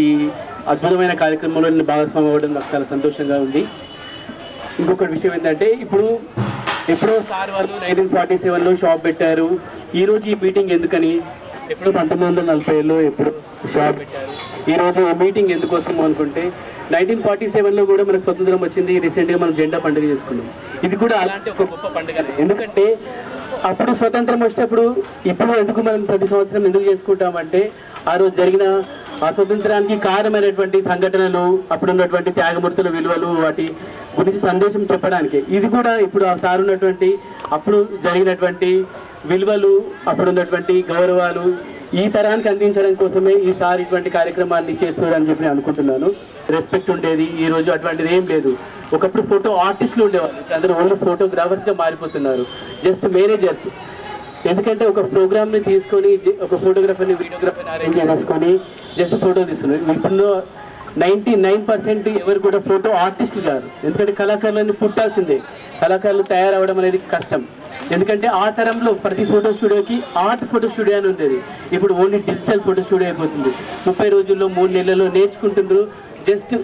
అద్భుతమైన కార్యక్రమంలో నేను భాగస్వామి అవ్వడం నాకు చాలా సంతోషంగా ఉంది. ఇంకొకటి విషయం ఏంటంటే, ఎప్పుడో సార్ వాళ్ళు 1947లో షాప్ పెట్టారు. ఈరోజు ఈ మీటింగ్ ఎందుకని, ఎప్పుడో 1940లో ఎప్పుడో షాప్ పెట్టారు. ఈరోజు ఈ మీటింగ్ ఎందుకోసం అనుకుంటే, 1947లో కూడా మనకు స్వతంత్రం వచ్చింది. రీసెంట్గా మనం జెండా పండుగ చేసుకున్నాం. ఇది కూడా అలాంటి ఒక గొప్ప పండుగ. ఎందుకంటే అప్పుడు స్వతంత్రం వచ్చేటప్పుడు ఇప్పుడు ఎందుకు మనం ప్రతి సంవత్సరం ఎందుకు చేసుకుంటామంటే, ఆ రోజు జరిగిన ఆ స్వతంత్రానికి కారణమైనటువంటి సంఘటనలు, అప్పుడున్నటువంటి త్యాగమూర్తుల విలువలు, వాటి గురించి సందేశం చెప్పడానికి ఇది కూడా ఇప్పుడు ఆ సార్ ఉన్నటువంటి అప్పుడు జరిగినటువంటి విలువలు, అప్పుడున్నటువంటి గౌరవాలు ఈ తరానికి అందించడం కోసమే ఈసారి ఇటువంటి కార్యక్రమాన్ని చేస్తున్నారని చెప్పి నేను అనుకుంటున్నాను. రెస్పెక్ట్ ఉండేది, ఈ రోజు అటువంటిది ఏం లేదు. ఒకప్పుడు ఫోటో ఆర్టిస్టులు ఉండేవాళ్ళు, అందరూ ఓన్లీ ఫోటోగ్రాఫర్స్గా మారిపోతున్నారు, జస్ట్ మేనేజర్స్. ఎందుకంటే ఒక ప్రోగ్రామ్ని తీసుకొని ఒక ఫోటోగ్రాఫర్ని వీడియోగ్రాఫర్ని అరేంజ్ చేసుకొని జస్ట్ ఫోటో తీస్తున్నారు. ఇప్పుడు 99% ఎవరు కూడా ఫోటో ఆర్టిస్టులు కాదు. ఎందుకంటే కళాకారులను పుట్టాల్సిందే, కళాకారులు తయారవడం అనేది కష్టం. ఎందుకంటే ఆ తరంలో ప్రతి ఫోటో స్టూడియోకి ఆర్ట్ ఫోటో స్టూడియో అని ఉండేది, ఇప్పుడు ఓన్లీ డిజిటల్ ఫోటో స్టూడియో అయిపోతుంది. 30 రోజుల్లో 3 నెలల్లో నేర్చుకుంటున్నారు, జస్ట్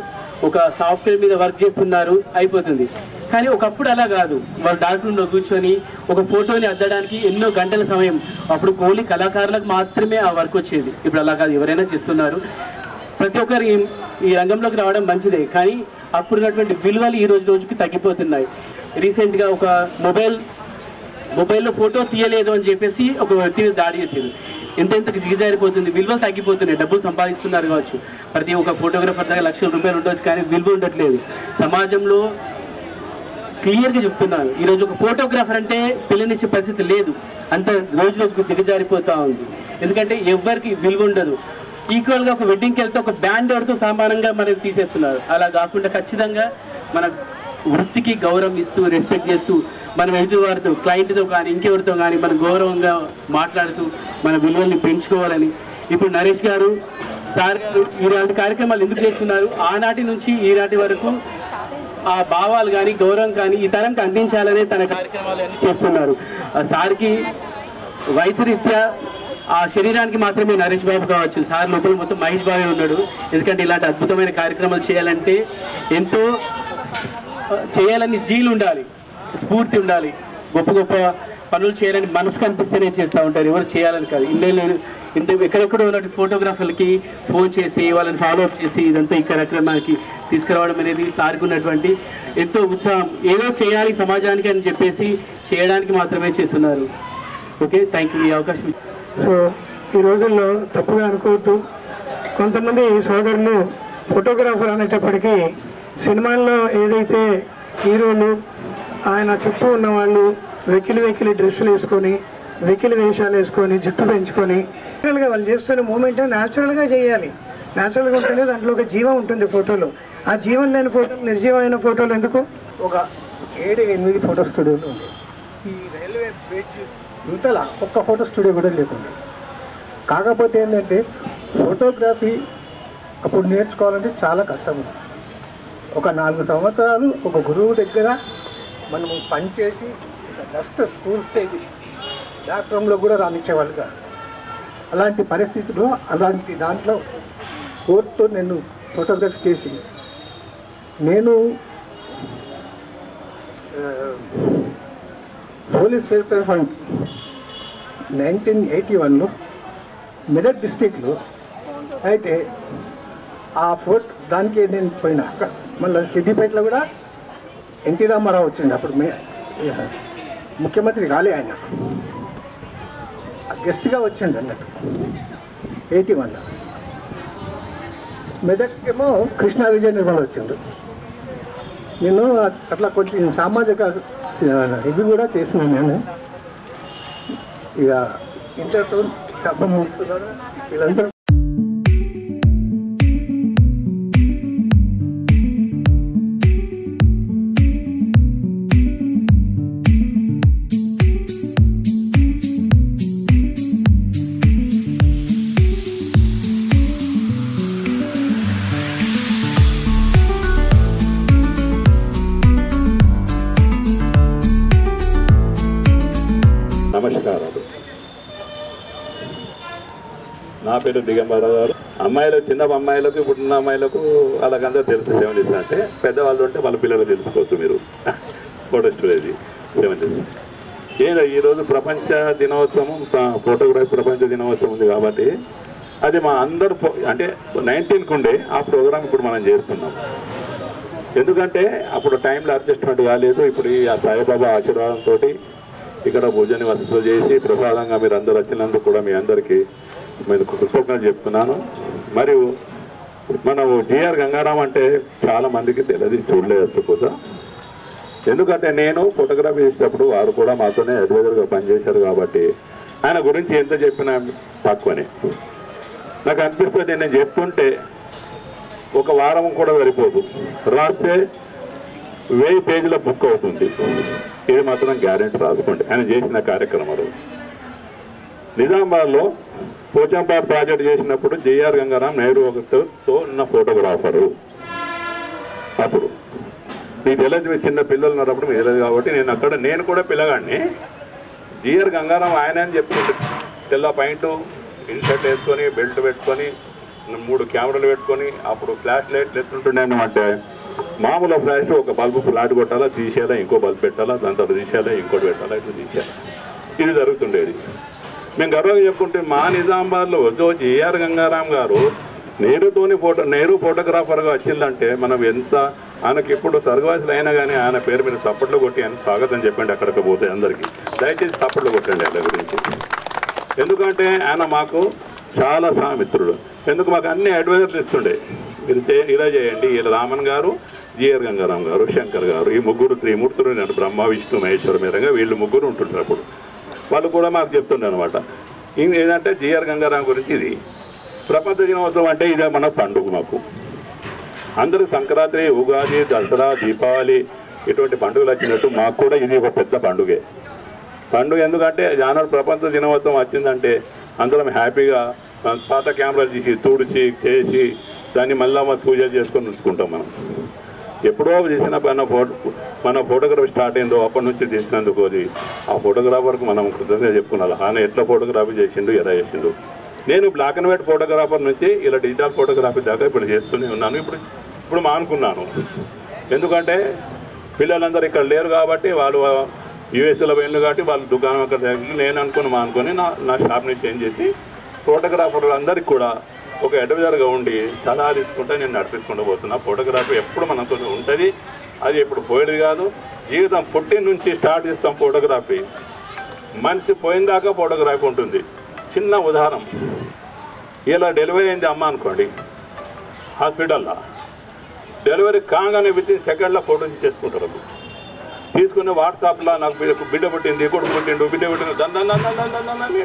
ఒక సాఫ్ట్వేర్ మీద వర్క్ చేస్తున్నారు, అయిపోతుంది. కానీ ఒకప్పుడు అలా కాదు, వాళ్ళు డాక్టర్లో కూర్చొని ఒక ఫోటోని అద్దడానికి ఎన్నో గంటల సమయం, అప్పుడు ఓన్లీ కళాకారులకు మాత్రమే ఆ వర్క్ వచ్చేది. ఇప్పుడు అలా కాదు, ఎవరైనా చేస్తున్నారు. ప్రతి ఒక్కరు ఈ రంగంలోకి రావడం మంచిదే, కానీ అప్పుడున్నటువంటి విలువలు ఈ రోజుకి తగ్గిపోతున్నాయి. రీసెంట్గా ఒక మొబైల్లో ఫోటో తీయలేదు అని చెప్పేసి ఒక వ్యక్తిని దాడి చేసేది. ఎంతెంతకు దిగజారిపోతుంది, విలువలు తగ్గిపోతున్నాయి. డబ్బులు సంపాదిస్తున్నారు కావచ్చు, ప్రతి ఒక్క ఫోటోగ్రాఫర్ దగ్గర లక్షల రూపాయలు ఉండవచ్చు, కానీ విలువ ఉండట్లేదు. సమాజంలో క్లియర్గా చెప్తున్నాను, ఈరోజు ఒక ఫోటోగ్రాఫర్ అంటే పిల్లనిచ్చే పరిస్థితి లేదు, అంత రోజుకు దిగజారిపోతూ ఉంది. ఎందుకంటే ఎవరికి విలువ ఉండదు. ఈక్వల్గా ఒక వెడ్డింగ్కి వెళ్తే ఒక బ్యాండ్ ఎవరితో సమానంగా మనకి తీసేస్తున్నారు. అలా కాకుండా ఖచ్చితంగా మన వృత్తికి గౌరవం ఇస్తూ, రెస్పెక్ట్ చేస్తూ, మనం ఎదుటివారితో, క్లయింట్తో కానీ ఇంకెవరితో కానీ మనం గౌరవంగా మాట్లాడుతూ మన విలువల్ని పెంచుకోవాలని ఇప్పుడు నరేష్ గారు, సార్ గారు ఇలాంటి కార్యక్రమాలు ఎందుకు చేస్తున్నారు, ఆనాటి నుంచి ఈనాటి వరకు ఆ భావాలు కానీ గౌరవం కానీ ఈ తరంకి అందించాలనే తన కార్యక్రమాలు అన్నీ చేస్తున్నారు. సార్కి వయసు రీత్యా ఆ శరీరానికి మాత్రమే నరేష్ బాబు కావచ్చు, సార్ లోపల మొత్తం మహేష్ బాబు ఉన్నాడు. ఎందుకంటే ఇలాంటి అద్భుతమైన కార్యక్రమాలు చేయాలంటే ఎంతో చేయాలని జీలు ఉండాలి, స్ఫూర్తి ఉండాలి, గొప్ప గొప్ప పనులు చేయాలని మనసు కనిపిస్తేనే చేస్తూ ఉంటారు, ఎవరు చేయాలని కాదు. ఇంత ఎక్కడెక్కడో ఉన్నటువంటి ఫోటోగ్రాఫర్లకి ఫోన్ చేసి వాళ్ళని ఫాలోఅప్ చేసి ఇదంతా ఈ కార్యక్రమానికి తీసుకురావడం అనేది సార్కి ఉన్నటువంటి ఎంతో ఉత్సాహం. ఏదో చేయాలి సమాజానికి అని చెప్పేసి చేయడానికి మాత్రమే చేస్తున్నారు. ఓకే, థ్యాంక్ యూ ఈ అవకాశం. సో ఈ రోజుల్లో తప్పుగా అనుకోవద్దు, కొంతమంది సోదరులు ఫోటోగ్రాఫర్ అనేటప్పటికీ సినిమాల్లో ఏదైతే హీరోలు ఆయన చుట్టూ ఉన్న వాళ్ళు వెకిలి డ్రెస్సులు వేసుకొని, వెకిలి వేషాలు వేసుకొని, జుట్టు పెంచుకొని న్యాచురల్గా వాళ్ళు చేస్తున్న మూమెంట్ న్యాచురల్గా చేయాలి. న్యాచురల్గా ఉంటేనే దాంట్లో ఒక జీవం ఉంటుంది ఫోటోలో. ఆ జీవం లేని ఫోటోలు, నిర్జీవమైన ఫోటోలు ఎందుకు? ఒక 7-8 ఫోటో స్టూడియోలు ఉంది. ఈ రైల్వే బ్రిడ్జ్ ఇంతలా ఒక్క ఫోటో స్టూడియో కూడా లేకుండా. కాకపోతే ఏంటంటే ఫోటోగ్రఫీ అప్పుడు నేర్చుకోవాలంటే చాలా కష్టం ఉంది. ఒక 4 సంవత్సరాలు ఒక గురువు దగ్గర మనము పనిచేసి జస్ట్ స్కూల్ స్టేజ్ డాక్టర్ రూమ్లో కూడా రానిచ్చేవాళ్ళు కాదు. అలాంటి పరిస్థితుల్లో అలాంటి దాంట్లో కోర్టుతో నేను ఫోటోగ్రఫీ చేసి నేను పోలీస్ వెల్ఫేర్ ఫండ్ 1981లో మెదక్ డిస్టిక్లో అయితే ఆ దానికి నేను పోయినా. మళ్ళీ సిద్దిపేటలో కూడా ఎన్టీ రామారావు వచ్చిండు, అప్పుడు ముఖ్యమంత్రి కాలే ఆయన, గెస్ట్గా వచ్చిండు అన్నట్టు 81లో. మెదక్కేమో కృష్ణా విజయ నిర్మల్ వచ్చిండు. నేను అట్లా కొంచెం సామాజిక ఇది కూడా చేసినాను నేను. ఇక ఇంతతో సభ ముగిస్తున్నాను. వీళ్ళందరూ నమస్కారాలు. నా పేరు దిగంబరరావు గారు. అమ్మాయిలు, చిన్న అమ్మాయిలకు, పుట్టిన అమ్మాయిలకు వాళ్ళకందరూ తెలుసు 7 అంటే. పెద్దవాళ్ళు ఉంటే వాళ్ళ పిల్లలు తెలుసుకోవచ్చు మీరు. ఫోటో స్టూడియోది 7 ఏదో ఈరోజు ప్రపంచ దినోత్సవం, ఫోటోగ్రఫీ ప్రపంచ దినోత్సవం ఉంది కాబట్టి అది మా అందరూ అంటే 19కి ఉండే ఆ ప్రోగ్రామ్ ఇప్పుడు మనం చేస్తున్నాం. ఎందుకంటే అప్పుడు టైంలో అడ్జస్ట్మెంట్ కాలేదు. ఇప్పుడు ఈ సాయిబాబా ఆశీర్వాదంతో ఇక్కడ భోజన వసతులు చేసి ప్రసాదంగా మీరు అందరు వచ్చినందుకు కూడా మీ అందరికీ నేను కృతజ్ఞతలు చెప్తున్నాను. మరియు మనము జిఆర్ గంగారాం అంటే చాలా మందికి తెలియదు, చూడలేదు కూడా. ఎందుకంటే నేను ఫోటోగ్రఫీ చేసేటప్పుడు వారు కూడా మాతోనే అడ్వైజర్గా పనిచేశారు కాబట్టి ఆయన గురించి ఎంత చెప్పినా తక్కువనే. నాకు అనిపిస్తుంది నేను చెప్తుంటే ఒక వారం కూడా సరిపోదు, రాస్తే 1000 పేజీల బుక్ అవుతుంది. ఇది మాత్రం గ్యారెంటీ రాసుకోండి ఆయన చేసిన కార్యక్రమాలు. నిజామాబాద్లో పోచంపాడు ప్రాజెక్ట్ చేసినప్పుడు జిఆర్ గంగారాం నెహ్రూతో ఉన్న ఫోటోగ్రాఫరు. అప్పుడు మీకు తెలియదు, చిన్న పిల్లలు ఉన్నప్పుడు మీకు తెలియదు కాబట్టి నేను కూడా పిల్లగాడిని. జిఆర్ గంగారాం ఆయన అని చెప్పుకుంటే తెల్ల పాయింట్ ఇన్షర్ట్ వేసుకొని బెల్ట్ పెట్టుకొని 3 కెమెరాలు పెట్టుకొని అప్పుడు ఫ్లాష్ లైట్లు ఎత్తుంటుండే అంటే మామూలు ఫ్లాష్ ఒక బల్బు ఫ్లాట్ కొట్టాలా, తీసేయాలా, ఇంకో బల్బు పెట్టాలా, దాని తర్వాత తీసేయాలా, ఇంకోటి పెట్టాలా, ఇట్లా తీసేయాలి. ఇది జరుగుతుండేది. మేము గర్వంగా చెప్పుకుంటే మా నిజామాబాద్లో జిఆర్ గంగారాం గారు నెహ్రూ ఫోటోగ్రాఫర్గా వచ్చిందంటే మనం ఎంత ఆయనకి ఇప్పుడు సర్గవాసులు అయినా కానీ ఆయన పేరు మీద చప్పట్లు కొట్టి ఆయన స్వాగతం చెప్పండి. అక్కడికి పోతే అందరికీ దయచేసి చప్పట్లు కొట్టండి ఆయన గురించి. ఎందుకంటే ఆయన మాకు చాలా సహమిత్రుడు. ఎందుకు మాకు అన్ని అడ్వైజర్లు ఇస్తుండే, మీరు ఇలా చేయండి, ఇలా రామన్ గారు, జిఆర్ గంగారాం గారు, శంకర్ గారు, ఈ ముగ్గురు త్రిమూర్తులు నేను బ్రహ్మ విష్ణు మహేశ్వర మీరంగా వీళ్ళు ముగ్గురు ఉంటుంటారు. అప్పుడు వాళ్ళు కూడా మాకు చెప్తుండే అనమాట. ఏంటంటే జిఆర్ గంగారాం గురించి ఇది ప్రపంచ దినోత్సవం అంటే ఇదే మన పండుగ. మాకు అందరూ సంక్రాంతి, ఉగాది, దసరా, దీపావళి ఇటువంటి పండుగలు వచ్చినట్టు మాకు కూడా ఇది ఒక పెద్ద పండుగ. ఎందుకంటే జానర్ ప్రపంచ దినోత్సవం వచ్చిందంటే అందరం హ్యాపీగా పాత కెమెరాలు తీసి తుడిచి చేసి దాన్ని మళ్ళీ పూజలు చేసుకొని ఉంచుకుంటాం. మనం ఎప్పుడో తీసిన మన ఫోటోగ్రఫీ స్టార్ట్ అయిందో అప్పటి నుంచి తీసినందుకు అది ఆ ఫోటోగ్రాఫర్కి మనం కృతజ్ఞత చెప్పుకున్నాను. ఆయన ఎట్లా ఫోటోగ్రఫీ చేసిండు, ఎలా చేసిండు. నేను బ్లాక్ అండ్ వైట్ ఫోటోగ్రాఫర్ నుంచి ఇలా డిజిటల్ ఫోటోగ్రఫీ దాకా ఇప్పుడు చేస్తూనే ఉన్నాను. ఇప్పుడు మానుకున్నాను. ఎందుకంటే పిల్లలందరూ ఇక్కడ లేరు కాబట్టి, వాళ్ళు యూఎస్ఏలో పోయిండు కాబట్టి వాళ్ళు దుకాణం అక్కడ నేను మానుకొని నా షాప్ని చేంజ్ చేసి ఫోటోగ్రాఫర్లు అందరికీ కూడా ఒక అడ్వైజర్గా ఉండి సలహా తీసుకుంటే నేను నడిపించుకుంటూ పోతున్నా. ఫోటోగ్రఫీ ఎప్పుడు మనతో ఉంటుంది, అది ఎప్పుడు పోయేది కాదు. జీవితం పుట్టిన నుంచి స్టార్ట్ చేస్తాం ఫోటోగ్రఫీ, మనిషి పోయిన దాకా ఫోటోగ్రఫీ ఉంటుంది. చిన్న ఉదాహరణ, ఇలా డెలివరీ అయింది అమ్మ అనుకోండి హాస్పిటల్లో, డెలివరీ కాగానే వితిన్ సెకండ్లో ఫోటో చేసుకుంటారు. తీసుకుని వాట్సాప్లో నాకు బిడ్డ పుట్టింది, కొడుకు పుట్టిండు, బిడ్డ పుట్టిండు దాన్ని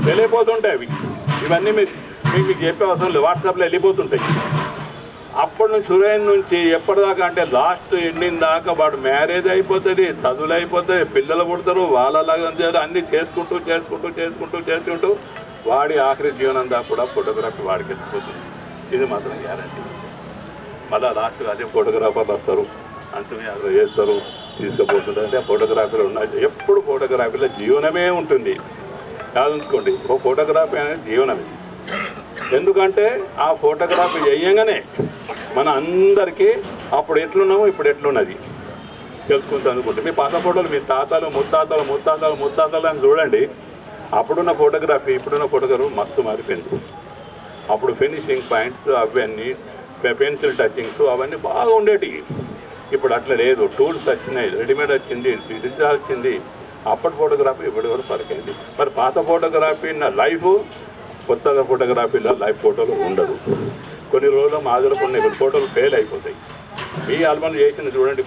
వెళ్ళిపోతుంటాయి. అవి ఇవన్నీ మీకు చెప్పే అవసరం లేదు, వాట్సాప్లో వెళ్ళిపోతుంటాయి. అప్పటి నుంచి సురేన్ నుంచి ఎప్పటిదాకా అంటే లాస్ట్ ఎండింగ్ దాకా వాడు మ్యారేజ్ అయిపోతుంది, చదువులు అయిపోతుంది, పిల్లలు పుడతారు, వాళ్ళలాగా అన్నీ చేసుకుంటూ వాడి ఆఖరి జీవనం దాకా కూడా ఫోటోగ్రఫీ వాడికి వెళ్ళిపోతుంది. ఇది మాత్రం గ్యారంటీ. మళ్ళీ లాస్ట్ అదే ఫోటోగ్రాఫర్లు వస్తారు, అంటుని అక్కడ చేస్తారు, తీసుకుపోతుంటారు. అంటే ఫోటోగ్రఫీలో ఉన్నాయి. ఎప్పుడు ఫోటోగ్రఫీలో జీవనమే ఉంటుంది. కాదుకోండి, ఓ ఫోటోగ్రఫీ అనేది జీవనమే. ఎందుకంటే ఆ ఫోటోగ్రఫీ చేయగానే మన అందరికీ అప్పుడు ఎట్లున్నామో ఇప్పుడు ఎట్లున్నది తెలుసుకుంటూ అనుకుంటే, మీ పాత ఫోటోలు మీ తాతలు ముత్తాతలు అని చూడండి. అప్పుడున్న ఫోటోగ్రఫీ ఇప్పుడున్న ఫోటోగ్రఫీ మస్తు మారిపోయింది. అప్పుడు ఫినిషింగ్ పాయింట్స్ అవన్నీ పెన్సిల్ టచింగ్స్ అవన్నీ బాగా ఉండేటివి. ఇప్పుడు అట్లా లేదు. టూల్స్ వచ్చినాయి, రెడీమేడ్ వచ్చింది, డిజిటల్ వచ్చింది. అప్పటి ఫోటోగ్రఫీ ఇప్పటి వరకు పరకైంది. మరి పాత ఫోటోగ్రఫీ నా లైఫ్, కొత్త ఫోటోగ్రఫీలో లైఫ్ ఫోటోలు ఉండదు. కొన్ని రోజులు మాదిరి కొన్ని ఫోటోలు ఫెయిల్ అయిపోతాయి. మీ ఆల్బమ్ చేసింది చూడండి,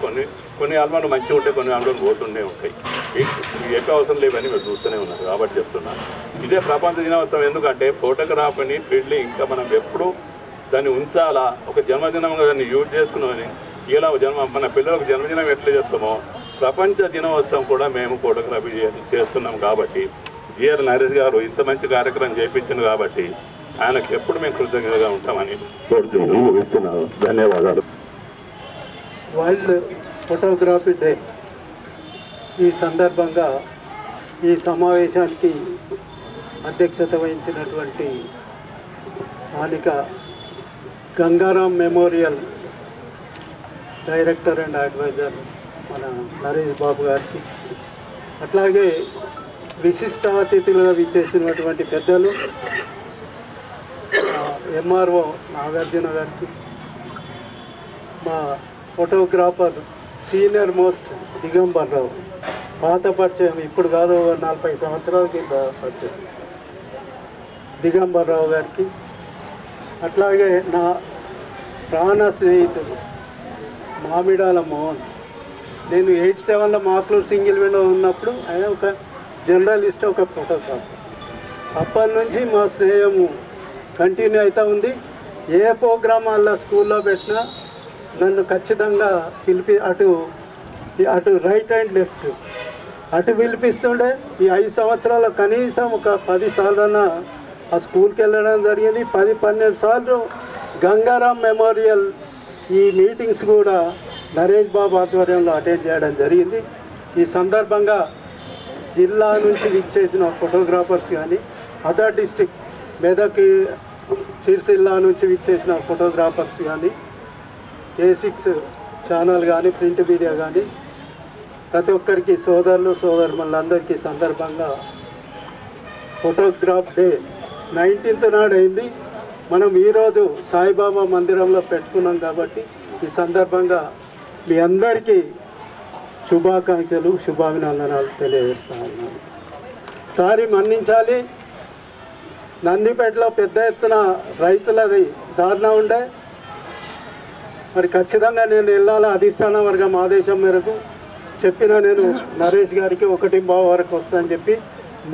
కొన్ని ఆల్బమ్లు మంచిగా ఉంటాయి, కొన్ని ఆల్బమ్లు పోతుండే ఉంటాయి. మీకు ఎక్కువ అవసరం లేవని మీరు చూస్తూనే ఉన్నారు కాబట్టి చెప్తున్నాను. ఇదే ప్రపంచ దినోత్సవం. ఎందుకంటే ఫోటోగ్రాఫీని ఫీల్డ్ని ఇంకా మనం ఎప్పుడు దాన్ని ఉంచాలా, ఒక జన్మదినంగా దాన్ని యూజ్ చేసుకున్నామని. ఇలా మన పిల్లలకు జన్మదినం ఎట్లా చేస్తామో ప్రపంచ దినోత్సవం కూడా మేము ఫోటోగ్రఫీ చేస్తున్నాం. కాబట్టి జిఆర్ నరేష్ గారు ఇంత మంచి కార్యక్రమం చేయించారు కాబట్టి ఆయనకు ఎప్పుడు మేము కృతజ్ఞతగా ఉంటామని కోరుతున్నాను. ముగిస్తున్నాను. ధన్యవాదాలు. వరల్డ్ ఫోటోగ్రఫీ డే ఈ సందర్భంగా ఈ సమావేశానికి అధ్యక్షత వహించినటువంటి స్థానిక Gangaram memorial director and advisor మన నరేష్ బాబు గారికి, అట్లాగే విశిష్ట అతిథులుగా విచ్చేసినటువంటి పెద్దలు ఎంఆర్ఓ నాగార్జున గారికి, మా ఫోటోగ్రాఫర్ సీనియర్ మోస్ట్ దిగంబర్ రావు, పాత పరిచయం, ఇప్పుడు కాదు 40 సంవత్సరాల కింద పరిచయం దిగంబర్ రావు గారికి, అట్లాగే నా ప్రాణ స్నేహితుడు మామిడాల మోహన్. నేను 87లో మాక్లూరు సింగిల్ విండో ఉన్నప్పుడు ఆయన ఒక జర్నలిస్ట్, ఒక ఫోటోగ్రాఫర్. అప్పటి నుంచి మా స్నేహము కంటిన్యూ అవుతూ ఉంది. ఏ ప్రోగ్రామాల్లో స్కూల్లో పెట్టినా నన్ను ఖచ్చితంగా అటు రైట్ అండ్ లెఫ్ట్ అటు పిలిపిస్తుండే. ఈ 5 సంవత్సరాలు కనీసం ఒక 10 సార్లన్నా ఆ స్కూల్కి వెళ్ళడం జరిగింది. 10-12 సార్లు గంగారాం మెమోరియల్ ఈ మీటింగ్స్ కూడా నరేష్ బాబు ఆధ్వర్యంలో అటెండ్ చేయడం జరిగింది. ఈ సందర్భంగా జిల్లా నుంచి విచ్చేసిన ఫోటోగ్రాఫర్స్ కానీ, అదర్ డిస్టిక్ మెదక్, సిరిసిల్ల నుంచి విచ్చేసిన ఫోటోగ్రాఫర్స్ కానీ, A6 ఛానల్ కానీ, ప్రింట్ మీడియా కానీ, ప్రతి ఒక్కరికి సోదరులు సోదరులందరికీ సందర్భంగా ఫోటోగ్రాఫ్ డే 19th నాడు అయింది. మనం ఈరోజు సాయిబాబా మందిరంలో పెట్టుకున్నాం కాబట్టి ఈ సందర్భంగా మీ అందరికీ శుభాకాంక్షలు, శుభాభినందనాలు తెలియజేస్తా ఉన్నాను. సారి మన్నించాలి. నందిపేటలో పెద్ద ఎత్తున రైతులది దారుణం ఉండే. మరి ఖచ్చితంగా నేను వెళ్ళాలి. అధిష్టాన వర్గం ఆదేశం మేరకు చెప్పిన నేను నరేష్ గారికి 1:15 వరకు వస్తానని చెప్పి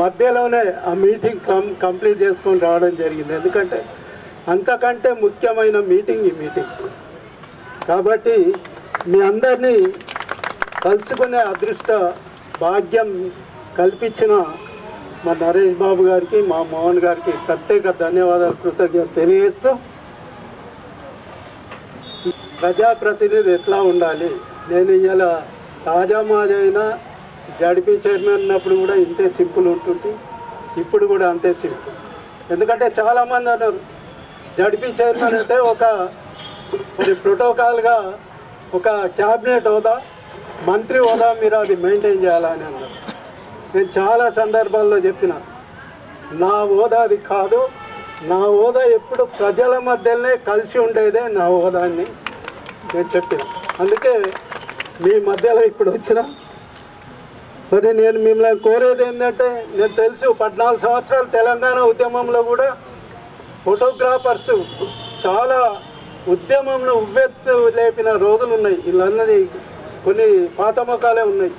మధ్యలోనే ఆ మీటింగ్ కంప్లీట్ చేసుకొని రావడం జరిగింది. ఎందుకంటే అంతకంటే ముఖ్యమైన మీటింగ్ ఈ మీటింగ్ కాబట్టి మీ అందరినీ కలుసుకునే అదృష్ట భాగ్యం కల్పించిన మా నరేష్ బాబు గారికి, మా మోహన్ గారికి ప్రత్యేక ధన్యవాదాలు, కృతజ్ఞత తెలియజేస్తూ, ప్రజాప్రతినిధి ఎట్లా ఉండాలి, నేను ఇలా తాజామాజైనా జడ్పీ చైర్మన్ ఉన్నప్పుడు కూడా ఇంతే సింపుల్ ఉంటుంటే ఇప్పుడు కూడా అంతే సింపుల్. ఎందుకంటే చాలామంది అన్నారు జడ్పీ చైర్మన్ అంటే ఒక ప్రోటోకాల్గా ఒక క్యాబినెట్ హోదా, మంత్రి హోదా మీరు అది మెయింటైన్ చేయాలని అన్నారు. నేను చాలా సందర్భాల్లో చెప్పిన నా హోదా అది కాదు, నా హోదా ఎప్పుడు ప్రజల మధ్యలోనే కలిసి ఉండేదే నా హోదాన్ని నేను చెప్పిన. అందుకే మీ మధ్యలో ఇప్పుడు వచ్చిన. మరి నేను మిమ్మల్ని కోరేది ఏంటంటే, నేను తెలుసు 14 సంవత్సరాలు తెలంగాణ ఉద్యమంలో కూడా ఫోటోగ్రాఫర్స్ చాలా ఉద్యమంలో ఉవ్వెత్తు లేపిన రోజులు ఉన్నాయి. వీళ్ళన్నది కొన్ని పాత ముఖాలే ఉన్నాయి.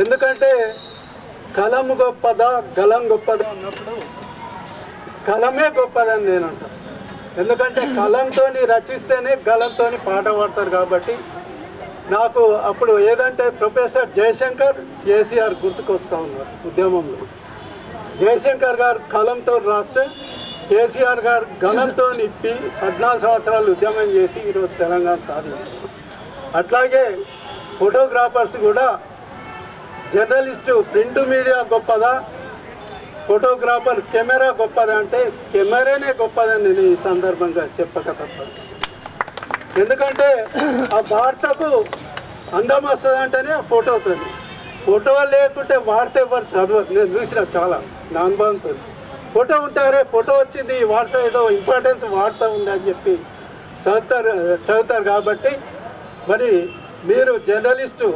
ఎందుకంటే కలం గొప్పదా గలం గొప్పదా అన్నప్పుడు కలమే గొప్పదని నేను అంటాను. ఎందుకంటే కలంతో రచిస్తేనే గలంతో పాట పాడతారు. కాబట్టి నాకు అప్పుడు ఏదంటే ప్రొఫెసర్ జయశంకర్, కేసీఆర్ గుర్తుకొస్తూ ఉన్నారు. ఉద్యమంలో జయశంకర్ గారు కలంతో రాస్తే కేసీఆర్ గారు గలంతో నిప్పి 14 సంవత్సరాలు ఉద్యమం చేసి ఈరోజు తెలంగాణ సాధించారు. అట్లాగే ఫోటోగ్రాఫర్స్ కూడా జర్నలిస్టు ప్రింట్ మీడియా గొప్పదా, ఫోటోగ్రాఫర్ కెమెరా గొప్పదా అంటే కెమెరానే గొప్పదని నేను ఈ సందర్భంగా చెప్పక తప్పదు. ఎందుకంటే ఆ వార్తకు అందం వస్తుంది అంటేనే ఆ ఫోటోతో. ఫోటో లేకుంటే వార్త ఎవరు చదవదు. నేను చూసిన చాలా నా అనుభవంతో. ఫోటో ఉంటారే ఫోటో వచ్చింది, ఈ వార్త ఏదో ఇంపార్టెన్స్ వార్త ఉంది అని చెప్పి చదువుతారు. కాబట్టి మరి మీరు జర్నలిస్టు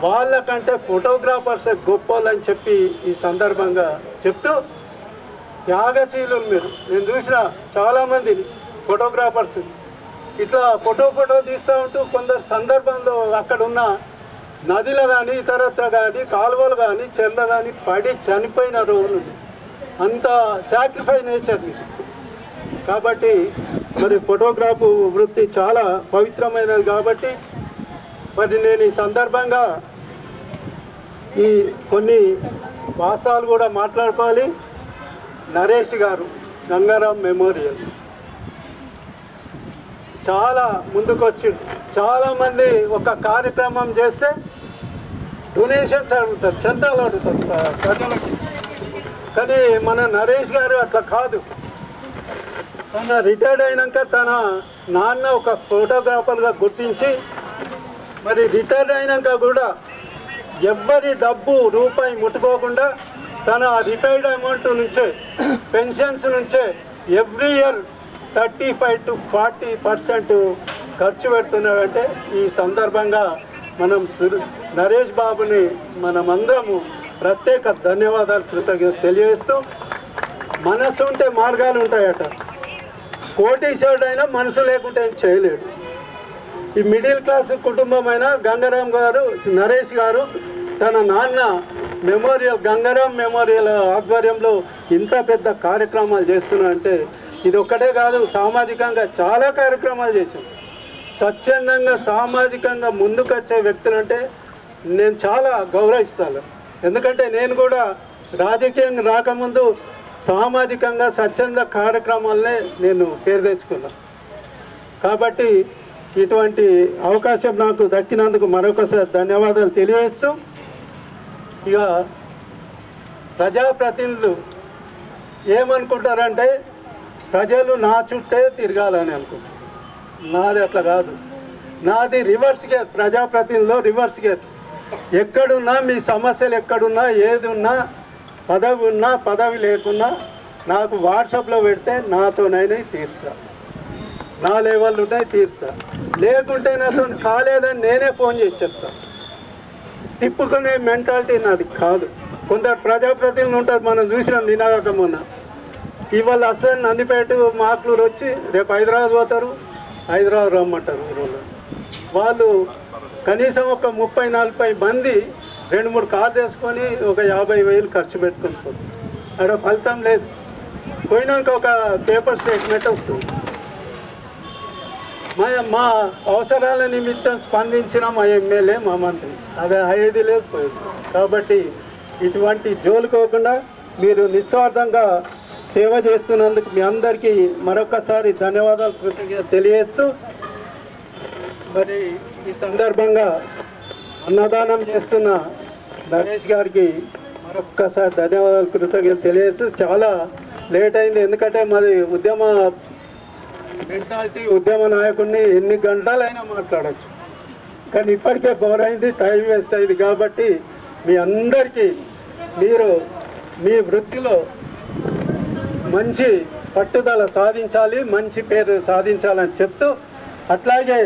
వాళ్ళకంటే ఫోటోగ్రాఫర్స్ గొప్పలని చెప్పి ఈ సందర్భంగా చెప్తూ, త్యాగశీలు మీరు. నేను చూసిన చాలామంది ఫోటోగ్రాఫర్స్ ఇట్లా ఫోటో తీస్తూ ఉంటూ కొందరు సందర్భంలో అక్కడ ఉన్న నదిలో కానీ ఇతరత్ర కానీ కాలువలు కానీ చెర్లు కానీ పడి చనిపోయిన రోజులు. అంత సాక్రిఫై నేచర్ ఇది. కాబట్టి మరి ఫోటోగ్రాఫ్ వృత్తి చాలా పవిత్రమైనది. కాబట్టి మరి నేను ఈ సందర్భంగా ఈ కొన్ని వాసాలు కూడా మాట్లాడుకోవాలి. నరేష్ గారు గంగారాం మెమోరియల్ చాలా ముందుకొచ్చిండు. చాలామంది ఒక కార్యక్రమం చేస్తే డొనేషన్స్ అడుగుతారు, చందాలు అడుగుతారు ప్రజలకి. కానీ మన నరేష్ గారు అట్లా కాదు. తన రిటైర్డ్ అయినాక తన నాన్న ఒక ఫోటోగ్రాఫర్గా గుర్తించి మరి రిటైర్డ్ అయినాక కూడా ఎవ్వరి డబ్బు రూపాయి ముట్టుకోకుండా తన రిటైర్డ్ అమౌంట్ నుంచే పెన్షన్స్ నుంచే ఎవ్రీ ఇయర్ 35 to 40% ఖర్చు పెడుతున్నాడంటే ఈ సందర్భంగా మనం నరేష్ బాబుని మనమందరము ప్రత్యేక ధన్యవాదాలు, కృతజ్ఞత తెలియజేస్తూ, మనసు ఉంటే మార్గాలు ఉంటాయట. కోటీశ్వరుడైనా మనసు లేకుంటే ఏం చేయలేడు. ఈ మిడిల్ క్లాస్ కుటుంబమైన గంగారాం గారు, నరేష్ గారు తన నాన్న మెమోరియల్, గంగారాం మెమోరియల్ ఆధ్వర్యంలో ఇంత పెద్ద కార్యక్రమాలు చేస్తున్నారంటే ఇది ఒక్కటే కాదు, సామాజికంగా చాలా కార్యక్రమాలు చేశాం. స్వచ్ఛందంగా సామాజికంగా ముందుకొచ్చే వ్యక్తులంటే నేను చాలా గౌరవిస్తాను. ఎందుకంటే నేను కూడా రాజకీయం రాకముందు సామాజికంగా స్వచ్ఛంద కార్యక్రమాలనే నేను పేరు తెచ్చుకున్నాను. కాబట్టి ఇటువంటి అవకాశం నాకు దక్కినందుకు మరొకసారి ధన్యవాదాలు తెలియజేస్తూ, ఇక ప్రజాప్రతినిధులు ఏమనుకుంటారంటే ప్రజలు నా చుట్టే తిరగాలని అనుకుంటారు. నాది అట్లా కాదు, నాది రివర్స్ గేర్. ప్రజాప్రతినిధులు రివర్స్ గేర్. ఎక్కడున్నా మీ సమస్యలు ఎక్కడున్నా, ఏది ఉన్నా, పదవి ఉన్నా పదవి లేకున్నా నాకు వాట్సాప్లో పెడితే నాతోనైనా తీర్స్తా, నా లెవెల్ ఉన్నాయి తీర్స్తా. లేకుంటే నాతో కాలేదని నేనే ఫోన్ చేసి చెప్తాను. తిప్పుకునే మెంటాలిటీ నాది కాదు. కొందరు ప్రజాప్రతినిధులు ఉంటారు, మనం చూసినాం నినాక మొన్న. ఇవాళ అసలు నందిపేట మాక్లూరు వచ్చి రేపు హైదరాబాద్ పోతారు, హైదరాబాద్ రమ్మంటారు. ఊరోళ్ళు వాళ్ళు కనీసం ఒక 30-40 మంది 2-3 కార్లు వేసుకొని ఒక 50,000 ఖర్చు పెట్టుకొని పోతారు. అక్కడ ఫలితం లేదు. పోయినాక ఒక పేపర్ స్టేట్మెంట్ వస్తుంది. మా అవసరాల నిమిత్తం స్పందించిన మా ఎమ్మెల్యే, మా మంత్రి, అది అయ్యేది లేకపోయింది. కాబట్టి ఇటువంటి జోలుకోకుండా మీరు నిస్వార్థంగా సేవ చేస్తున్నందుకు మీ అందరికీ మరొకసారి ధన్యవాదాలు, కృతజ్ఞత తెలియజేస్తూ, మరి ఈ సందర్భంగా అన్నదానం చేస్తున్న నరేష్ గారికి మరొక్కసారి ధన్యవాదాలు, కృతజ్ఞత తెలియజేస్తూ. చాలా లేట్ అయింది, ఎందుకంటే మాది ఉద్యమ మెంటాలిటీ, ఉద్యమ నాయకుడిని ఎన్ని గంటలైనా మాట్లాడచ్చు. కానీ ఇప్పటికే బోర్ అయింది, టైం వేస్ట్ అయింది. కాబట్టి మీ అందరికీ మీరు మీ వృత్తిలో మంచి పట్టుదల సాధించాలి, మంచి పేరు సాధించాలని చెప్తూ, అట్లాగే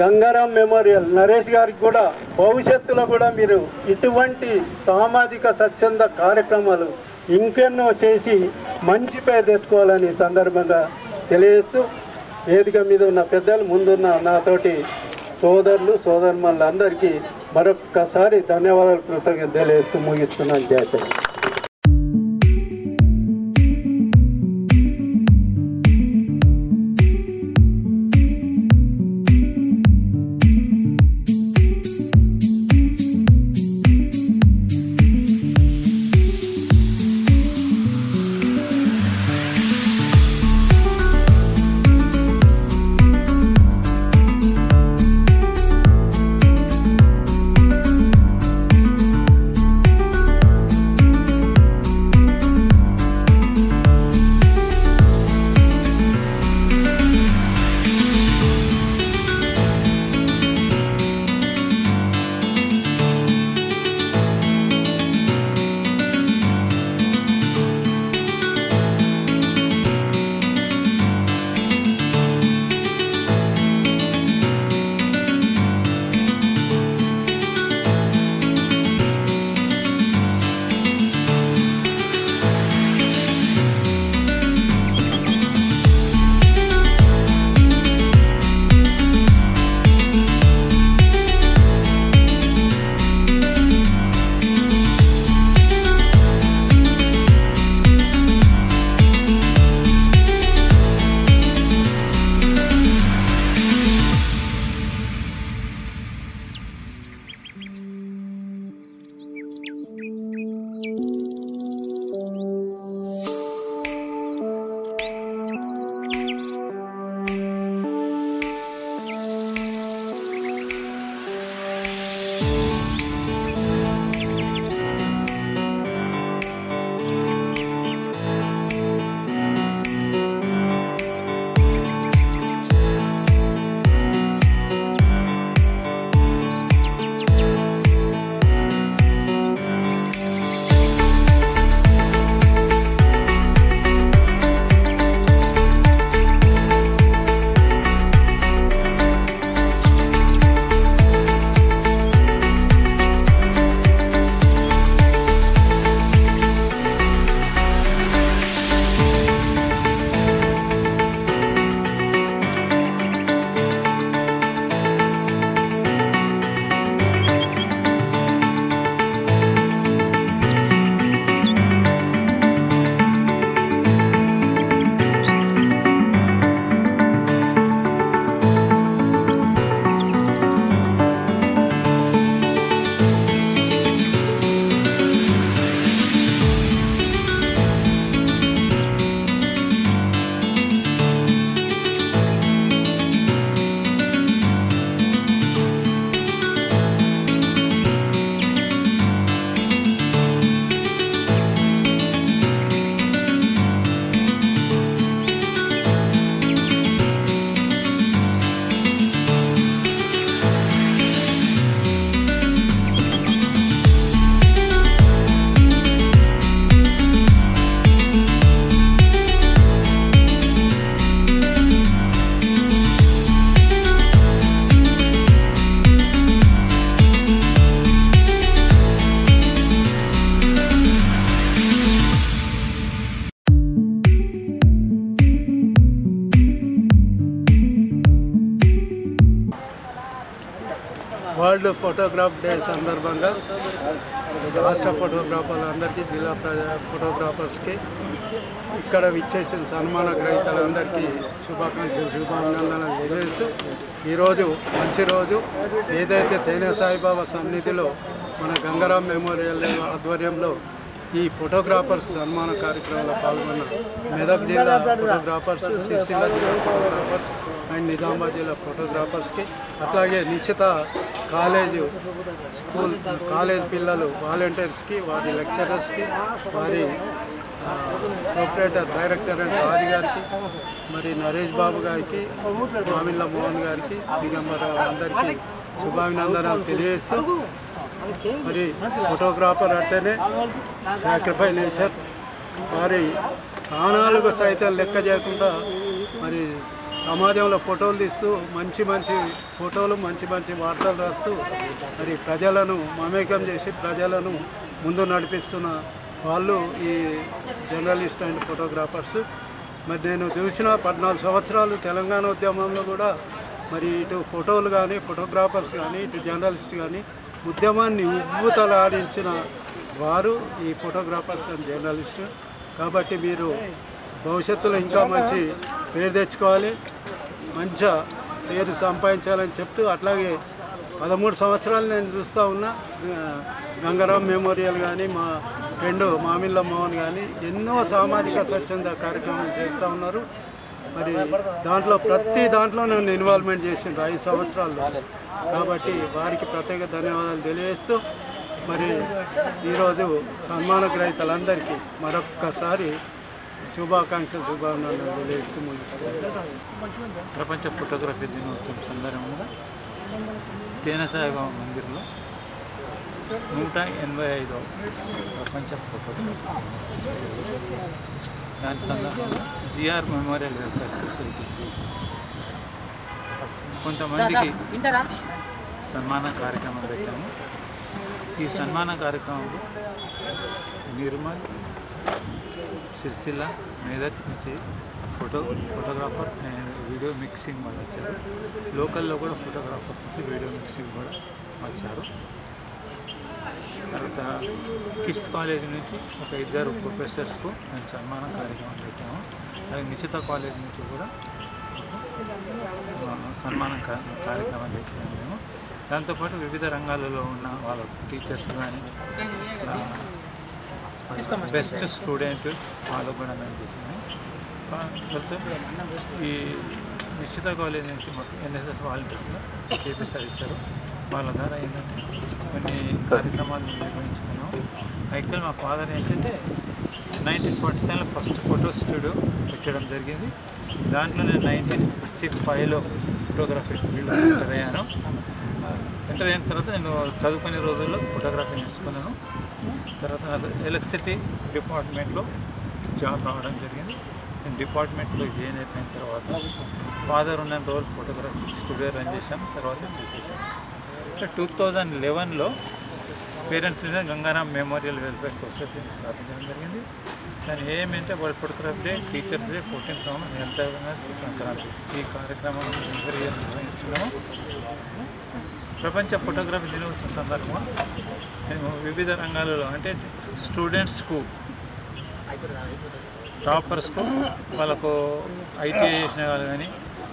గంగారాం మెమోరియల్ నరేష్ గారికి కూడా భవిష్యత్తులో కూడా మీరు ఇటువంటి సామాజిక స్వచ్ఛంద కార్యక్రమాలు ఇంకెన్నో చేసి మంచి పేరు తెచ్చుకోవాలని సందర్భంగా తెలియజేస్తూ, వేదిక మీద ఉన్న పెద్దలు, ముందున్న నాతోటి సోదరులు సోదరుమణులందరికీ మరొక్కసారి ధన్యవాదాలు, కృతజ్ఞత తెలియజేస్తూ ముగిస్తున్నాను. జై తెలుగు. వరల్డ్ ఫోటోగ్రాఫ్ డే సందర్భంగా రాష్ట్ర ఫోటోగ్రాఫర్లందరికీ, జిల్లా ఫోటోగ్రాఫర్స్కి, ఇక్కడ విచ్చేసిన సన్మాన గ్రహీతలందరికీ శుభాకాంక్షలు, శుభాభినందనలు తెలియజేస్తూ ఈరోజు మంచి రోజు. ఏదైతే తేనె సాయిబాబా సన్నిధిలో మన గంగారాం మెమోరియల్ ఆధ్వర్యంలో ఈ ఫోటోగ్రాఫర్స్ సన్మాన కార్యక్రమంలో పాల్గొన్న మెదక్ జిల్లా ఫోటోగ్రాఫర్స్, సిరిసిల్ల జిల్లా ఫోటోగ్రాఫర్స్ అండ్ నిజామాబాద్ జిల్లా ఫోటోగ్రాఫర్స్కి, అట్లాగే నిశ్చిత కాలేజ్ పిల్లలు వాలంటీర్స్కి, వారి లెక్చరర్స్కి, వారి ప్రొపరేటర్ డైరెక్టర్ అండ్ రాజు గారికి, మరి నరేష్ బాబు గారికి, మామిళ్ళ మోహన్ గారికి, దిగంబరరావు అందరికీ శుభాభినందనలు తెలియజేస్తూ, మరి ఫోటోగ్రాఫర్ అంటేనే సాక్రిఫై నేచర్. వారి ప్రాణాలకు సైతం లెక్క చేయకుండా మరి సమాజంలో ఫోటోలు తీస్తూ మంచి మంచి ఫోటోలు, మంచి మంచి వార్తలు రాస్తూ మరి ప్రజలను మమేకం చేసి ప్రజలను ముందు నడిపిస్తున్న వాళ్ళు ఈ జర్నలిస్ట్ అండ్ ఫోటోగ్రాఫర్స్. మరి నేను చూసిన 14 సంవత్సరాలు తెలంగాణ ఉద్యమంలో కూడా మరి ఇటు ఫోటోలు కానీ, ఫోటోగ్రాఫర్స్ కానీ, ఇటు జర్నలిస్ట్ కానీ ఉద్యమాన్ని ఉవ్వుతలాడించిన వారు ఈ ఫోటోగ్రాఫర్స్ అండ్ జర్నలిస్ట్. కాబట్టి మీరు భవిష్యత్తులో ఇంకా మంచి పేరు తెచ్చుకోవాలి, మంచి పేరు సంపాదించాలని చెప్తూ, అట్లాగే 13 సంవత్సరాలు నేను చూస్తూ ఉన్నా గంగారాం మెమోరియల్ కానీ, మా ఫ్రెండ్ మామిళ్ళ మోహన్ కానీ ఎన్నో సామాజిక స్వచ్ఛంద కార్యక్రమాలు చేస్తూ ఉన్నారు. మరి ప్రతి దాంట్లో నన్ను ఇన్వాల్వ్మెంట్ చేసిండ్రు 5 సంవత్సరాల్లో. కాబట్టి వారికి ప్రత్యేక ధన్యవాదాలు తెలియజేస్తూ, మరి ఈరోజు సన్మాన గ్రహీతలందరికీ మరొక్కసారి శుభాకాంక్షలు, శుభాభినందనలు తెలియజేస్తూ ముగిస్తాను. ప్రపంచ ఫోటోగ్రఫీ దినోత్సవం సందర్భంగా తేనె సాయిబాబా మందిర్లో 185వ ప్రపంచ ఫోటోగ్రఫీ దాని సందర్భంగా జిఆర్ మెమోరియల్ వెల్ఫేర్ సొసైటీ కొంతమందికి సన్మాన కార్యక్రమం పెట్టాము. ఈ సన్మాన కార్యక్రమంలో నిర్మల్, సిరిసిల్ల, మెదక్ నుంచి ఫోటోగ్రాఫర్ అండ్ వీడియో మిక్సింగ్ వాళ్ళు వచ్చారు. లోకల్లో కూడా ఫోటోగ్రాఫర్స్ నుంచి వీడియో మిక్సింగ్ కూడా వచ్చారు. తర్వాత కిడ్స్ కాలేజ్ నుంచి ఒక 2 ప్రొఫెసర్స్కు మేము సన్మాన కార్యక్రమం పెట్టాము. అలాగే నిశ్చిత కాలేజ్ నుంచి కూడా సన్మాన కార్యక్రమం పెట్టాము మేము. దాంతోపాటు వివిధ రంగాలలో ఉన్న వాళ్ళ టీచర్స్ కానీ, బెస్ట్ స్టూడెంట్ వాళ్ళు కూడా మేము చేసాము. ఈ నిశ్చిత కాలేజ్ నుంచి మాకు ఎన్ఎస్ఎస్ వాలంటీర్స్గా చేపిస్తారు ఇచ్చారు. వాళ్ళ ద్వారా ఏంటంటే కొన్ని కార్యక్రమాలు నిర్వహించుకున్నాం. యాక్చువల్ మా ఫాదర్ ఏంటంటే 1947లో ఫస్ట్ ఫోటో స్టూడియో పెట్టడం జరిగింది. దాంట్లో నేను 1965లో ఫోటోగ్రఫీ ఫీల్డ్ ఎంటర్ అయ్యాను. ఎంటర్ అయిన తర్వాత నేను చదువుకునే రోజుల్లో ఫోటోగ్రఫీ నేర్చుకున్నాను. తర్వాత నాకు ఎలక్ట్రిసిటీ డిపార్ట్మెంట్లో జాబ్ రావడం జరిగింది. నేను డిపార్ట్మెంట్లో జాయిన్ అయిపోయిన తర్వాత ఫాదర్ ఉన్న రోజు ఫోటోగ్రఫీ స్టూడియో రన్ చేశాం. తర్వాత తీసేసాం. 2011లో పేరెంట్స్ గంగారాం మెమోరియల్ వెల్ఫేర్ సొసైటీని స్థాపించడం జరిగింది. దాని ఏమంటే world photography day, teachers day, 14th November, health awareness, Sankranti ఈ కార్యక్రమం నిర్వహిస్తున్నాము. ప్రపంచ ఫోటోగ్రఫీ దినోత్సవం సందర్భంగా మేము వివిధ రంగాలలో అంటే స్టూడెంట్స్కు, టాపర్స్కు, వాళ్ళకు ఐటీఐ చేసిన వాళ్ళు కానీ,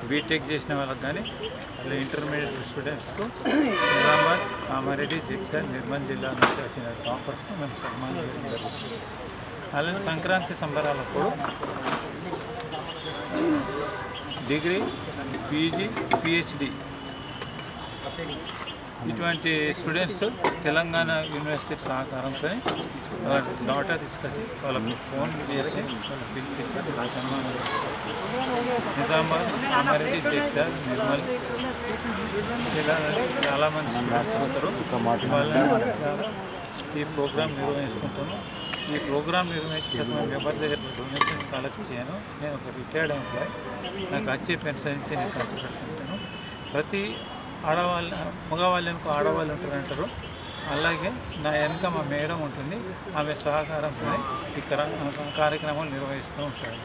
బీటెక్ చేసిన వాళ్ళకి కానీ, అలా ఇంటర్మీడియట్ స్టూడెంట్స్కు నిజామాబాద్, కామారెడ్డి, జగిత్యాల, నిర్మల్ జిల్లా నుంచి వచ్చిన టాపర్స్కు మేము సన్మానం చేయడం జరుగుతుంది. అలాగే సంక్రాంతి సంబరాలప్పుడు డిగ్రీ, పీజీ, పిహెచ్డి ఇటువంటి స్టూడెంట్స్ తెలంగాణ యూనివర్సిటీ సహకారంతో వాళ్ళ డాటా తీసుకొచ్చి వాళ్ళకు ఫోన్ చేసి వాళ్ళకి పిలిపించి సన్మానం. నిజామాబాద్, కామారెడ్డి, జగిత్యాల, నిర్మల్ ఇలా చాలామంది స్టూడెంట్స్ వస్తారు. వాళ్ళ ఈ ప్రోగ్రాం నిర్వహిస్తుంటాను. ఈ ప్రోగ్రాం నిర్వహించేటప్పుడు మేము ఎవరి దగ్గర డొనేషన్స్ కలెక్ట్ చేయను. నేను ఒక రిటైర్డ్ ఎంప్లాయ్. నాకు వచ్చే పెన్షన్ ఇచ్చి నేను ఖర్చు పెడుతుంటాను. ప్రతి మగవాళ్ళు వెనుక ఆడవాళ్ళు ఉంటారంటారు. అలాగే నా వెనుక మా మేడం ఉంటుంది. ఆమె సహకారంతో ఈ కార్యక్రమాలు నిర్వహిస్తూ ఉంటారు.